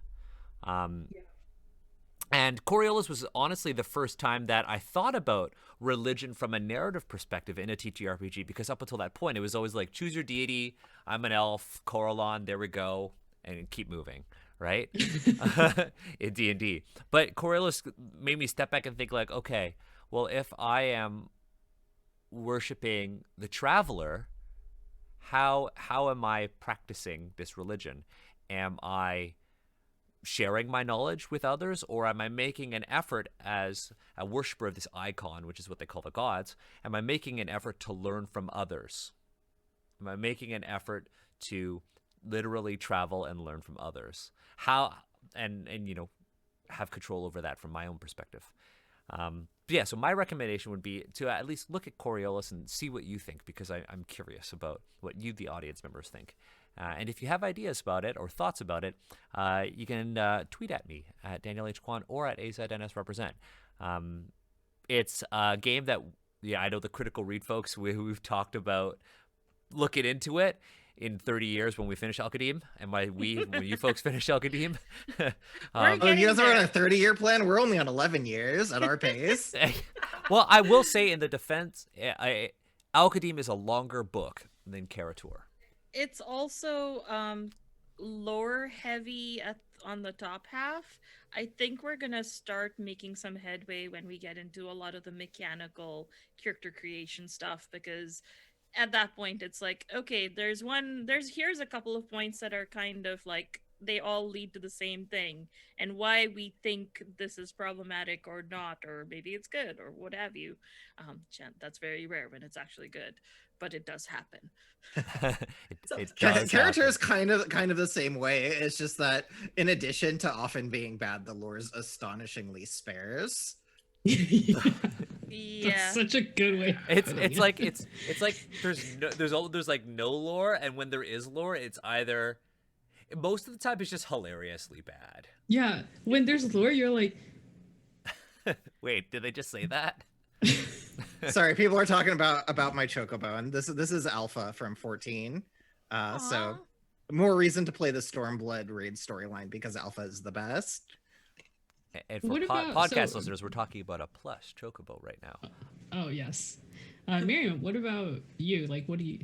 And Coriolis was honestly the first time that I thought about religion from a narrative perspective in a TTRPG, because up until that point, it was always like, choose your deity, I'm an elf, Coralon, there we go, and keep moving, right? In D&D. But Coriolis made me step back and think like, okay, well, if I am worshiping the traveler, how am I practicing this religion? Am I sharing my knowledge with others, or am I making an effort as a worshiper of this icon, which is what they call the gods? Am I making an effort to learn from others? Am I making an effort to literally travel and learn from others? How and have control over that from my own perspective. Yeah, so my recommendation would be to at least look at Coriolis and see what you think, because I'm curious about what you, the audience members, think. And if you have ideas about it or thoughts about it, you can tweet at me at Daniel H. Kwan or at AZNSRepresent. It's a game that, I know the Critical Read folks, we've talked about looking into it in 30 years when we finish Alkadim, and when you folks finish Alkadim. Oh, you guys are on a 30-year plan? We're only on 11 years at our pace. Well, I will say in the defense, Alkadim is a longer book than Karator. It's also lore heavy on the top half. I think we're gonna start making some headway when we get into a lot of the mechanical character creation stuff, because at that point it's like, okay, here's a couple of points that are kind of like they all lead to the same thing, and why we think this is problematic or not, or maybe it's good or what have you. That's very rare when it's actually good, but it does happen. it does Character is happen. kind of the same way. It's just that in addition to often being bad, the lore is astonishingly sparse. Yeah, That's such a good way. It's like there's like no lore, and when there is lore, it's either, most of the time it's just hilariously bad. Yeah, when there's lore, you're like, wait, did they just say that? Sorry, people are talking about my chocobo, and this is Alpha from 14. So more reason to play the Stormblood raid storyline, because Alpha is the best. And for podcast listeners, we're talking about a plush chocobo right now. Oh yes, Miriam, what about you? Like, what do you?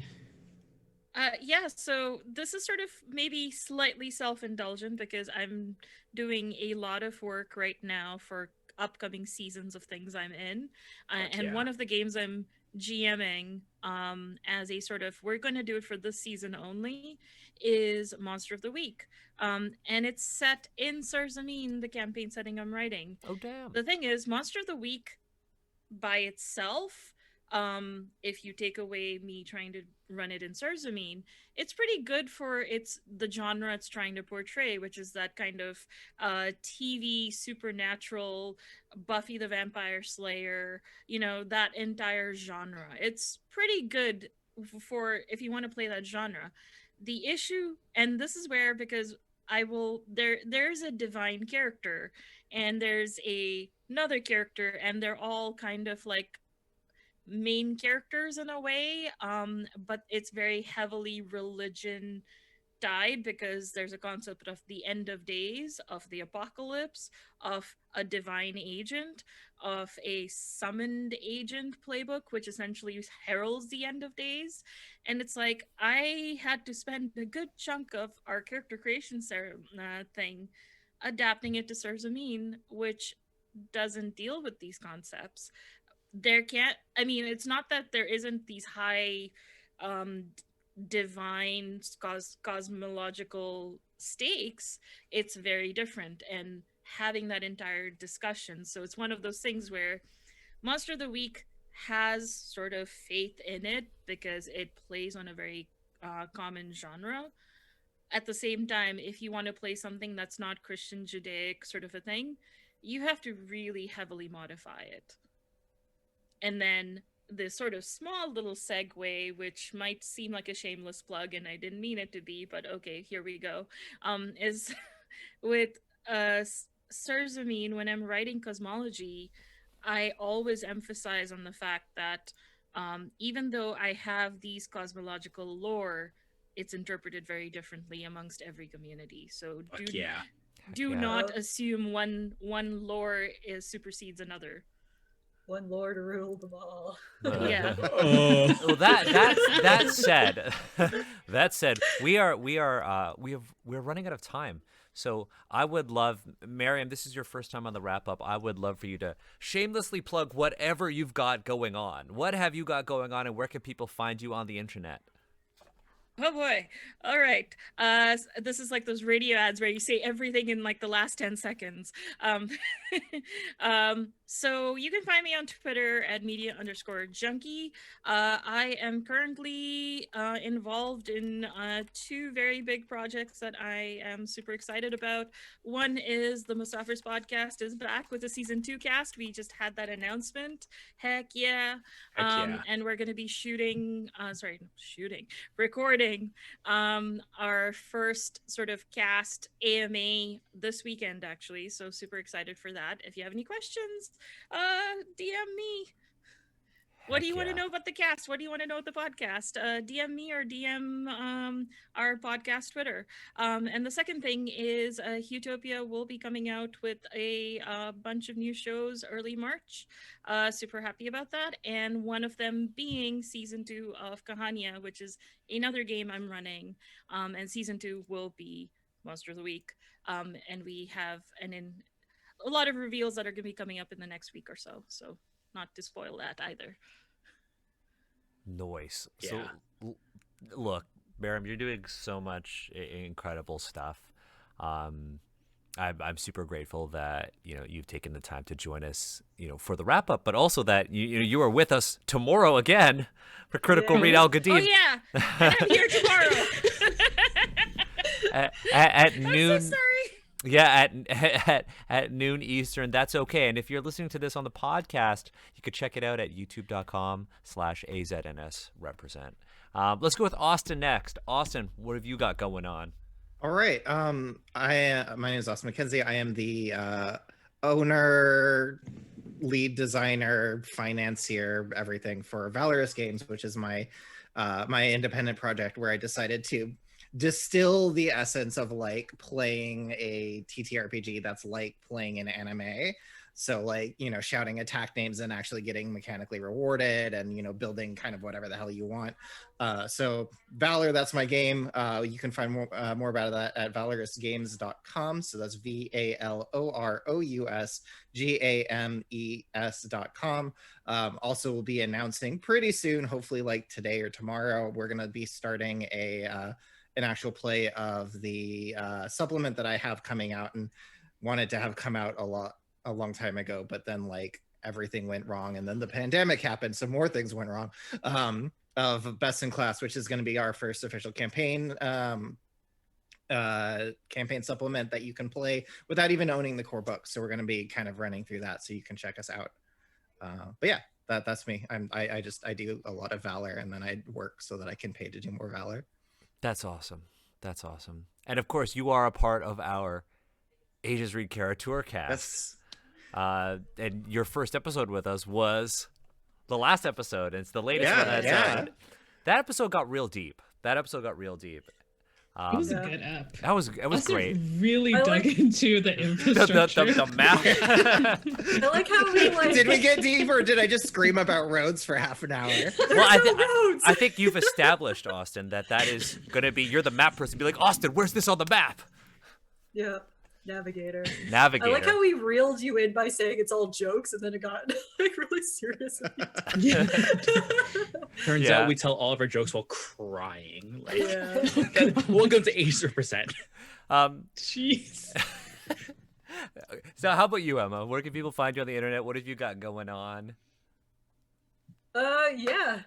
Yeah, so this is sort of maybe slightly self-indulgent, because I'm doing a lot of work right now for upcoming seasons of things I'm in, and one of the games I'm GMing as a sort of, we're going to do it for this season only, is Monster of the Week, and it's set in Sarzamin, the campaign setting I'm writing. Oh damn. The thing is, Monster of the Week by itself, if you take away me trying to run it in Sarzamin, it's pretty good for the genre it's trying to portray, which is that kind of TV supernatural Buffy the Vampire Slayer, that entire genre. It's pretty good for if you want to play that genre. The issue, and this is where, because there's a divine character and there's another character, and they're all kind of like main characters in a way, but it's very heavily religion tied, because there's a concept of the end of days, of the apocalypse, of a divine agent, of a summoned agent playbook, which essentially heralds the end of days. And it's like, I had to spend a good chunk of our character creation thing adapting it to Sarzamin, which doesn't deal with these concepts. It's not that there isn't these high divine cosmological stakes. It's very different, and having that entire discussion. So it's one of those things where Monster of the Week has sort of faith in it because it plays on a very common genre. At the same time, if you want to play something that's not Christian Judaic sort of a thing, you have to really heavily modify it. And then this sort of small little segue, which might seem like a shameless plug, and I didn't mean it to be, but okay, here we go, is with Serzamin, when I'm writing cosmology, I always emphasize on the fact that even though I have these cosmological lore, it's interpreted very differently amongst every community. So do not assume one lore supersedes another. One lord ruled them all. Yeah. Well, that said, we're running out of time. So I would love, Miriam, this is your first time on the wrap up. I would love for you to shamelessly plug whatever you've got going on. What have you got going on, and where can people find you on the internet? Oh boy. All right. This is like those radio ads where you say everything in like the last 10 seconds. So you can find me on Twitter at media_junkie. I am currently involved in 2 very big projects that I am super excited about. One is the Mustafirs podcast is back with a season 2 cast. We just had that announcement. Heck yeah. And we're going to be recording our first sort of cast AMA this weekend, actually. So super excited for that. If you have any questions, DM me. What do you want to know about the cast? What do you want to know about the podcast? DM me or DM our podcast Twitter. And the second thing is Utopia will be coming out with a bunch of new shows early March. Super happy about that. And one of them being season 2 of Kahania, which is another game I'm running. And season 2 will be Monster of the Week. And we have a lot of reveals that are going to be coming up in the next week or so. So not to spoil that either. Nice. Yeah. So, look, Miriam, you're doing so much incredible stuff. I'm super grateful that you've taken the time to join us, for the wrap up, but also that you are with us tomorrow again for Critical Read Al Gadim. Oh yeah, and I'm here tomorrow at noon. I'm so sorry. Yeah, at noon Eastern. That's okay. And if you're listening to this on the podcast, you could check it out at youtube.com/AZNSrepresent. Let's go with Austin next. Austin, what have you got going on? All right. My name is Austin Mckenzie. I am the owner, lead designer, financier, everything for Valorous Games, which is my independent project where I decided to distill the essence of like playing a TTRPG that's like playing an anime. So like, shouting attack names and actually getting mechanically rewarded and, building kind of whatever the hell you want. So Valor, that's my game. You can find more about that at valorousgames.com. So that's VALOROUSGAMES.com. Also, we'll be announcing pretty soon, hopefully like today or tomorrow, we're going to be starting an actual play of the supplement that I have coming out and wanted to have come out a long time ago, but then like everything went wrong and then the pandemic happened, so more things went wrong, of Best in Class, which is going to be our first official campaign supplement that you can play without even owning the core book. So we're going to be kind of running through that, so you can check us out. But yeah, that's me. I do a lot of Valor and then I work so that I can pay to do more Valor. That's awesome. And of course, you are a part of our Asia's Read Caricature cast. And your first episode with us was the last episode. And it's the latest one. That episode got real deep. It was a good app. It was great. Really dug into the infrastructure. the map. I like how we like. Did we get deep or did I just scream about roads for half an hour? Well, I think you've established, Austin, that is going to be, you're the map person. Be like, Austin, where's this on the map? Yeah. Navigator. I like how we reeled you in by saying it's all jokes, and then it got like really serious. Turns out we tell all of our jokes while crying. Welcome to Ace Represent. Jeez. So how about you, Emma? Where can people find you on the internet? What have you got going on? Yeah.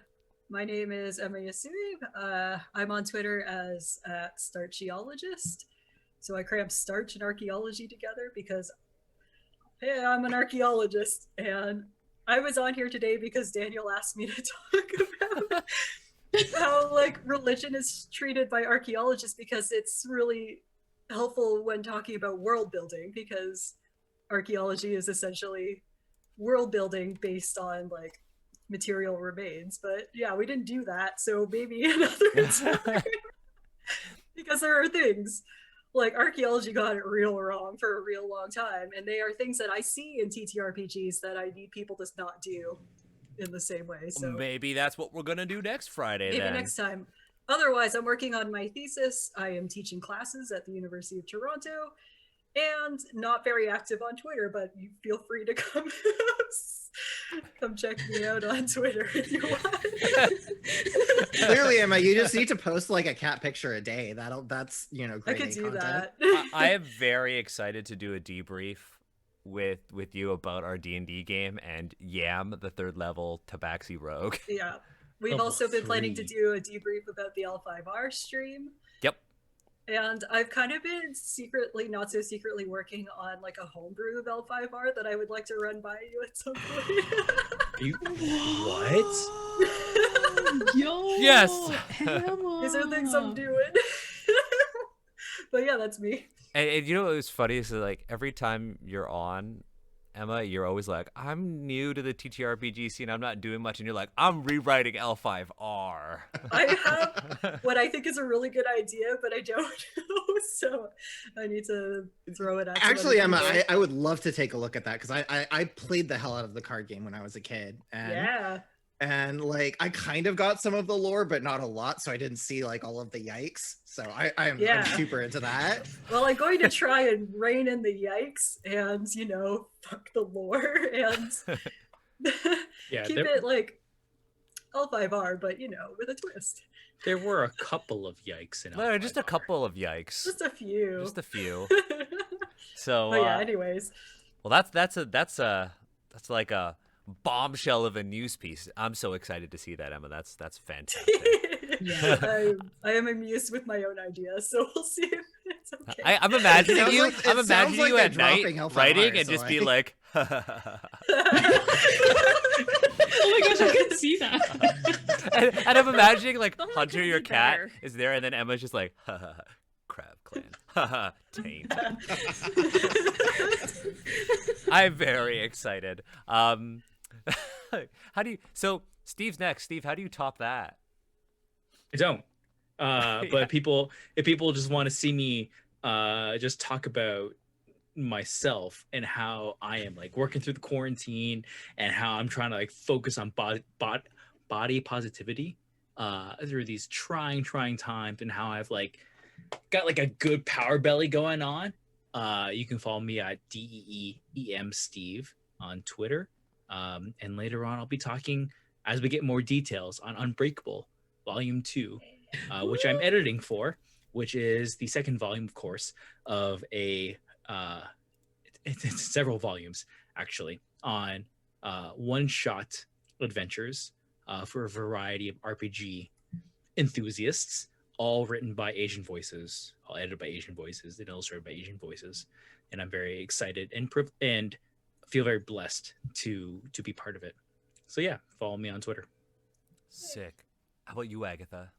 My name is Emma Yasui. I'm on Twitter as Starchiologist. So I cramp starch and archaeology together because, hey, I'm an archaeologist. And I was on here today because Daniel asked me to talk about how like religion is treated by archaeologists, because it's really helpful when talking about world building, because archaeology is essentially world building based on like material remains. But yeah, we didn't do that, so maybe another time. Because there are things like archaeology got it real wrong for a real long time, and they are things that I see in TTRPGs that I need people to not do in the same way. So Maybe that's what we're gonna do next Friday. maybe then. next time. Otherwise, I'm working on my thesis. I am teaching classes at the University of Toronto, and not very active on Twitter, but you feel free to come check me out on Twitter if you want. Clearly, Emma, you just need to post like a cat picture a day. That's I great could do content. that. I am very excited to do a debrief with you about our D&D game and Yam, the 3rd level Tabaxi Rogue. Yeah. We've Level also been planning to 3. do a debrief about the L5R stream. Yep. And I've kind of been secretly, not so secretly, working on like a homebrew of L5R that I would like to run by you at some point. What? Yo, Yes. Emma. These are things I'm doing. But yeah, that's me. And you know what was funny is that, like, every time you're on, Emma, you're always like, I'm new to the TTRPG scene, I'm not doing much, and you're like, I'm rewriting L5R. I have what I think is a really good idea, but I don't know, so I need to throw it out. Actually, Emma, I would love to take a look at that, because I played the hell out of the card game when I was a kid. And like I kind of got some of the lore, but not a lot, so I didn't see like all of the yikes. So I'm super into that. Well, I'm going to try and rein in the yikes and, fuck the lore and keep it like L5R, but with a twist. There were a couple of yikes in it. No, just a couple of yikes. Just a few. Just a few. So but yeah, anyways. Well, that's like a bombshell of a news piece. I'm so excited to see that, Emma. That's fantastic. Yeah. I am amused with my own ideas, so we'll see if it's okay. I'm imagining you. Like, I'm imagining like you at night L5R, writing and so just be like, Oh my gosh, I can see that. and I'm imagining like Someone Hunter, could your be cat, better. is there, and then Emma's just like, Crab Clan, taint. I'm very excited. How do you? So Steve's next. Steve, how do you top that? I don't. But Yeah. if people just want to see me just talk about myself and how I am like working through the quarantine and how I'm trying to like focus on body positivity through these trying times, and how I've like got like a good power belly going on, you can follow me at DEEEM Steve on Twitter, and later on I'll be talking as we get more details on Unbreakable Volume 2, which I'm editing for, which is the second volume, of course, of a it's several volumes actually on one-shot adventures for a variety of RPG enthusiasts, all written by Asian voices, all edited by Asian voices, and illustrated by Asian voices. And I'm very excited and feel very blessed to be part of it. So yeah, follow me on Twitter. Sick. How about you, Agatha?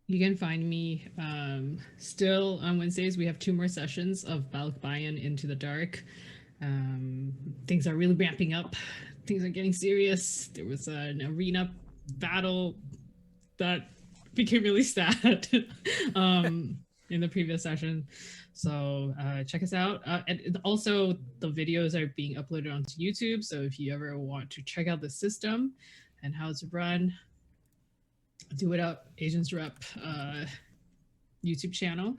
You can find me still on Wednesdays. We have 2 more sessions of Balak Into the Dark. Things are really ramping up. Things are getting serious. There was an arena battle that became really sad in the previous session. So check us out. And also, the videos are being uploaded onto YouTube. So if you ever want to check out the system and how it's run, do it up Agents Rep YouTube channel.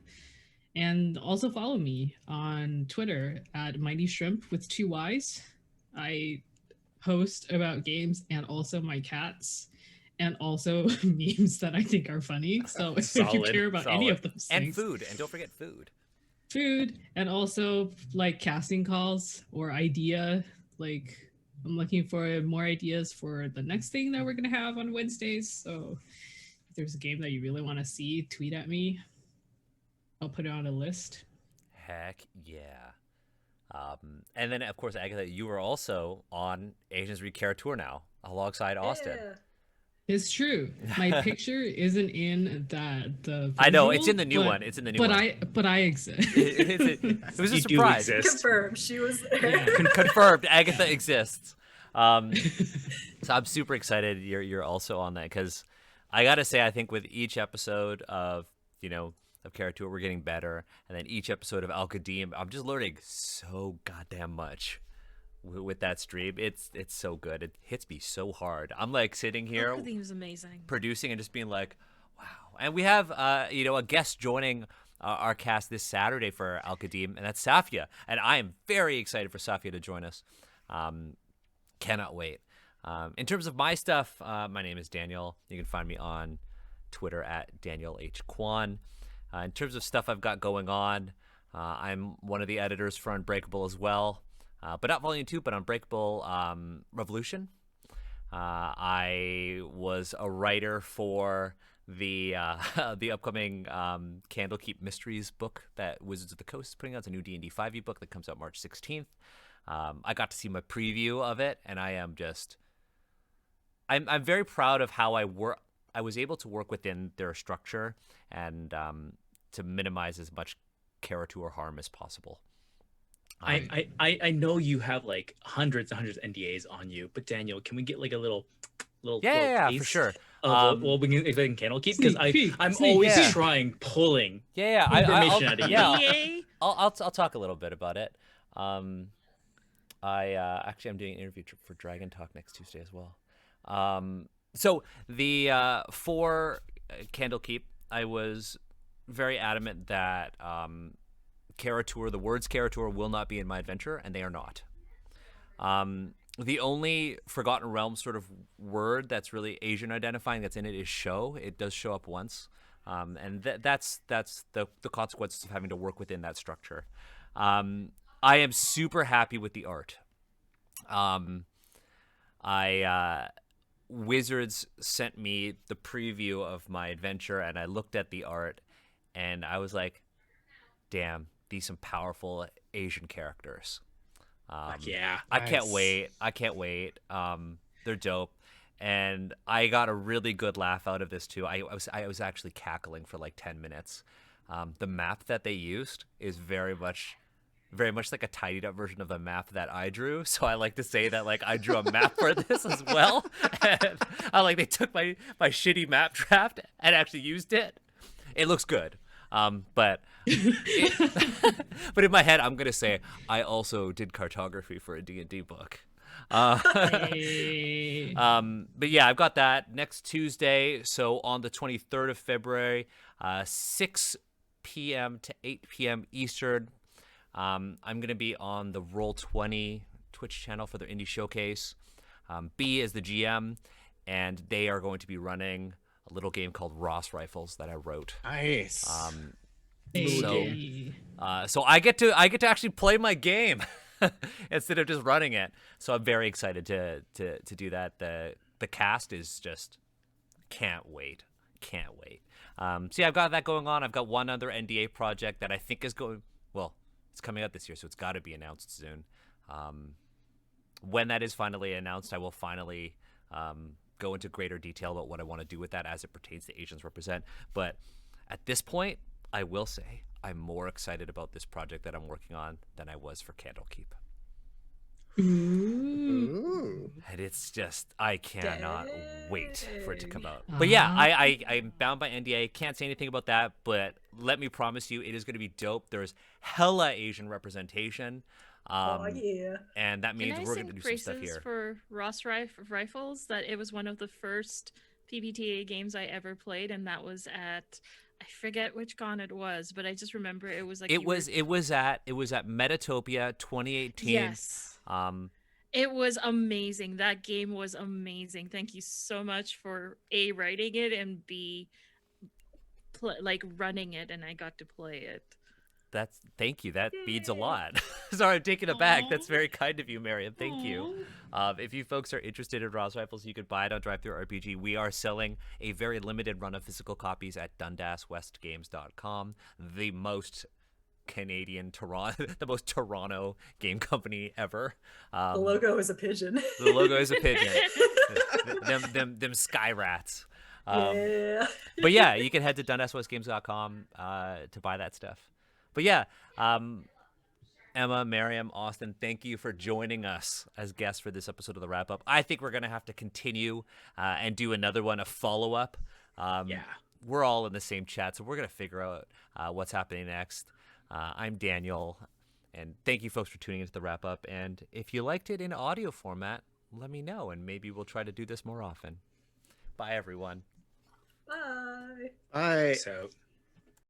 And also follow me on Twitter at Mighty Shrimp with 2 Y's. I post about games and also my cats, and also memes that I think are funny. So if you care about any of those and things, food, and don't forget food. food, and also like casting calls or idea. Like I'm looking for more ideas for the next thing that we're gonna have on Wednesdays. So if there's a game that you really want to see, tweet at me. I'll put it on a list. Heck yeah. And then, of course, Agatha, you are also on Asians Read Tour now, alongside Austin. Yeah. It's true. My picture isn't in the. I know, it's visual, in the new but- one. It's in the new one. But I exist. It was a You do surprise. exist. Confirmed. She was there. Yeah. Confirmed, Agatha exists. So I'm super excited you're also on that, because I gotta say, I think with each episode of Tour, we're getting better, and then each episode of Al-Qadim, I'm just learning so goddamn much with that stream. It's so good. It hits me so hard. I'm like sitting here Al-Qadim is amazing. producing and just being like, wow. And we have a guest joining our cast this Saturday for Al-Qadim, and that's Safia, and I am very excited for Safia to join us. Cannot wait. In terms of my stuff, my name is Daniel. You can find me on Twitter at Daniel H. Kwan. In terms of stuff I've got going on, I'm one of the editors for Unbreakable as well, but not Volume 2, but Unbreakable Revolution. I was a writer for the upcoming Candlekeep Mysteries book that Wizards of the Coast is putting out. It's a new D&D 5e book that comes out March 16th. I got to see my preview of it, and I'm very proud of how I was able to work within their structure and to minimize as much Tour harm as possible. I know you have like hundreds and hundreds of NDAs on you, but Daniel, can we get like a little Yeah, for taste sure. of what we can expect in Candlekeep? Because I'm sneak always peek. trying pulling Yeah, information out of you. Yeah, EA? I'll talk a little bit about it. Actually, I'm doing an interview for Dragon Talk next Tuesday as well. So the for Candlekeep, I was very adamant that Tour, the words Tour, will not be in my adventure, and they are not. The only Forgotten Realms sort of word that's really Asian identifying that's in it is show. It does show up once, and that's the consequences of having to work within that structure. I am super happy with the art. Wizards sent me the preview of my adventure, and I looked at the art, and I was like, damn, these some powerful Asian characters. Yeah. I can't Nice. wait. I can't wait. They're dope. And I got a really good laugh out of this too. I was actually cackling for like 10 minutes. The map that they used is very much like a tidied up version of the map that I drew. So I like to say that like I drew a map for this as well. And they took my shitty map draft and actually used it. It looks good. But in my head, I'm gonna say I also did cartography for a D&D book. Hey. But yeah, I've got that next Tuesday. So on the 23rd of February, 6 p.m. to 8 p.m. Eastern. I'm gonna be on the Roll20 Twitch channel for their indie showcase. B is the GM, and they are going to be running a little game called Ross Rifles that I wrote. Nice. So I get to actually play my game instead of just running it. So I'm very excited to do that. The cast is just can't wait. So yeah, I've got that going on. I've got one other NDA project that I think is going well. It's coming out this year, so it's got to be announced soon. When that is finally announced, I will finally go into greater detail about what I want to do with that as it pertains to Asians Represent. But at this point, I will say I'm more excited about this project that I'm working on than I was for Candlekeep. Ooh. And it's just, I cannot wait for it to come out. But yeah, I'm bound by NDA. Can't say anything about that, but let me promise you, it is going to be dope. There's hella Asian representation. Oh yeah. And that means Can I we're sing going to do some stuff praises here. for Ross Rifles? That it was one of the first PBTA games I ever played, and that was at, I forget which con it was, but I just remember it was like It was at Metatopia 2018. Yes. It was amazing. That game was amazing. Thank you so much for A, writing it, and B, running it, and I got to play it. Thank you. That means a Yay. lot. Sorry, I'm taken aback. Aw. That's very kind of you, Miriam. Thank you. Aw. If you folks are interested in Ross Rifles, you could buy it on DriveThruRPG. We are selling a very limited run of physical copies at DundasWestGames.com, the most Canadian Toronto, the most Toronto game company ever. The logo is a pigeon. The logo is a pigeon. them sky rats. Yeah. But yeah, you can head to DundasWestGames.com to buy that stuff. But yeah, Emma, Miriam, Austin, thank you for joining us as guests for this episode of the Wrap Up. I think we're going to have to continue and do another one, a follow-up. Yeah. We're all in the same chat, so we're going to figure out what's happening next. I'm Daniel, and thank you folks for tuning into the Wrap Up. And if you liked it in audio format, let me know, and maybe we'll try to do this more often. Bye, everyone. Bye. Bye. So.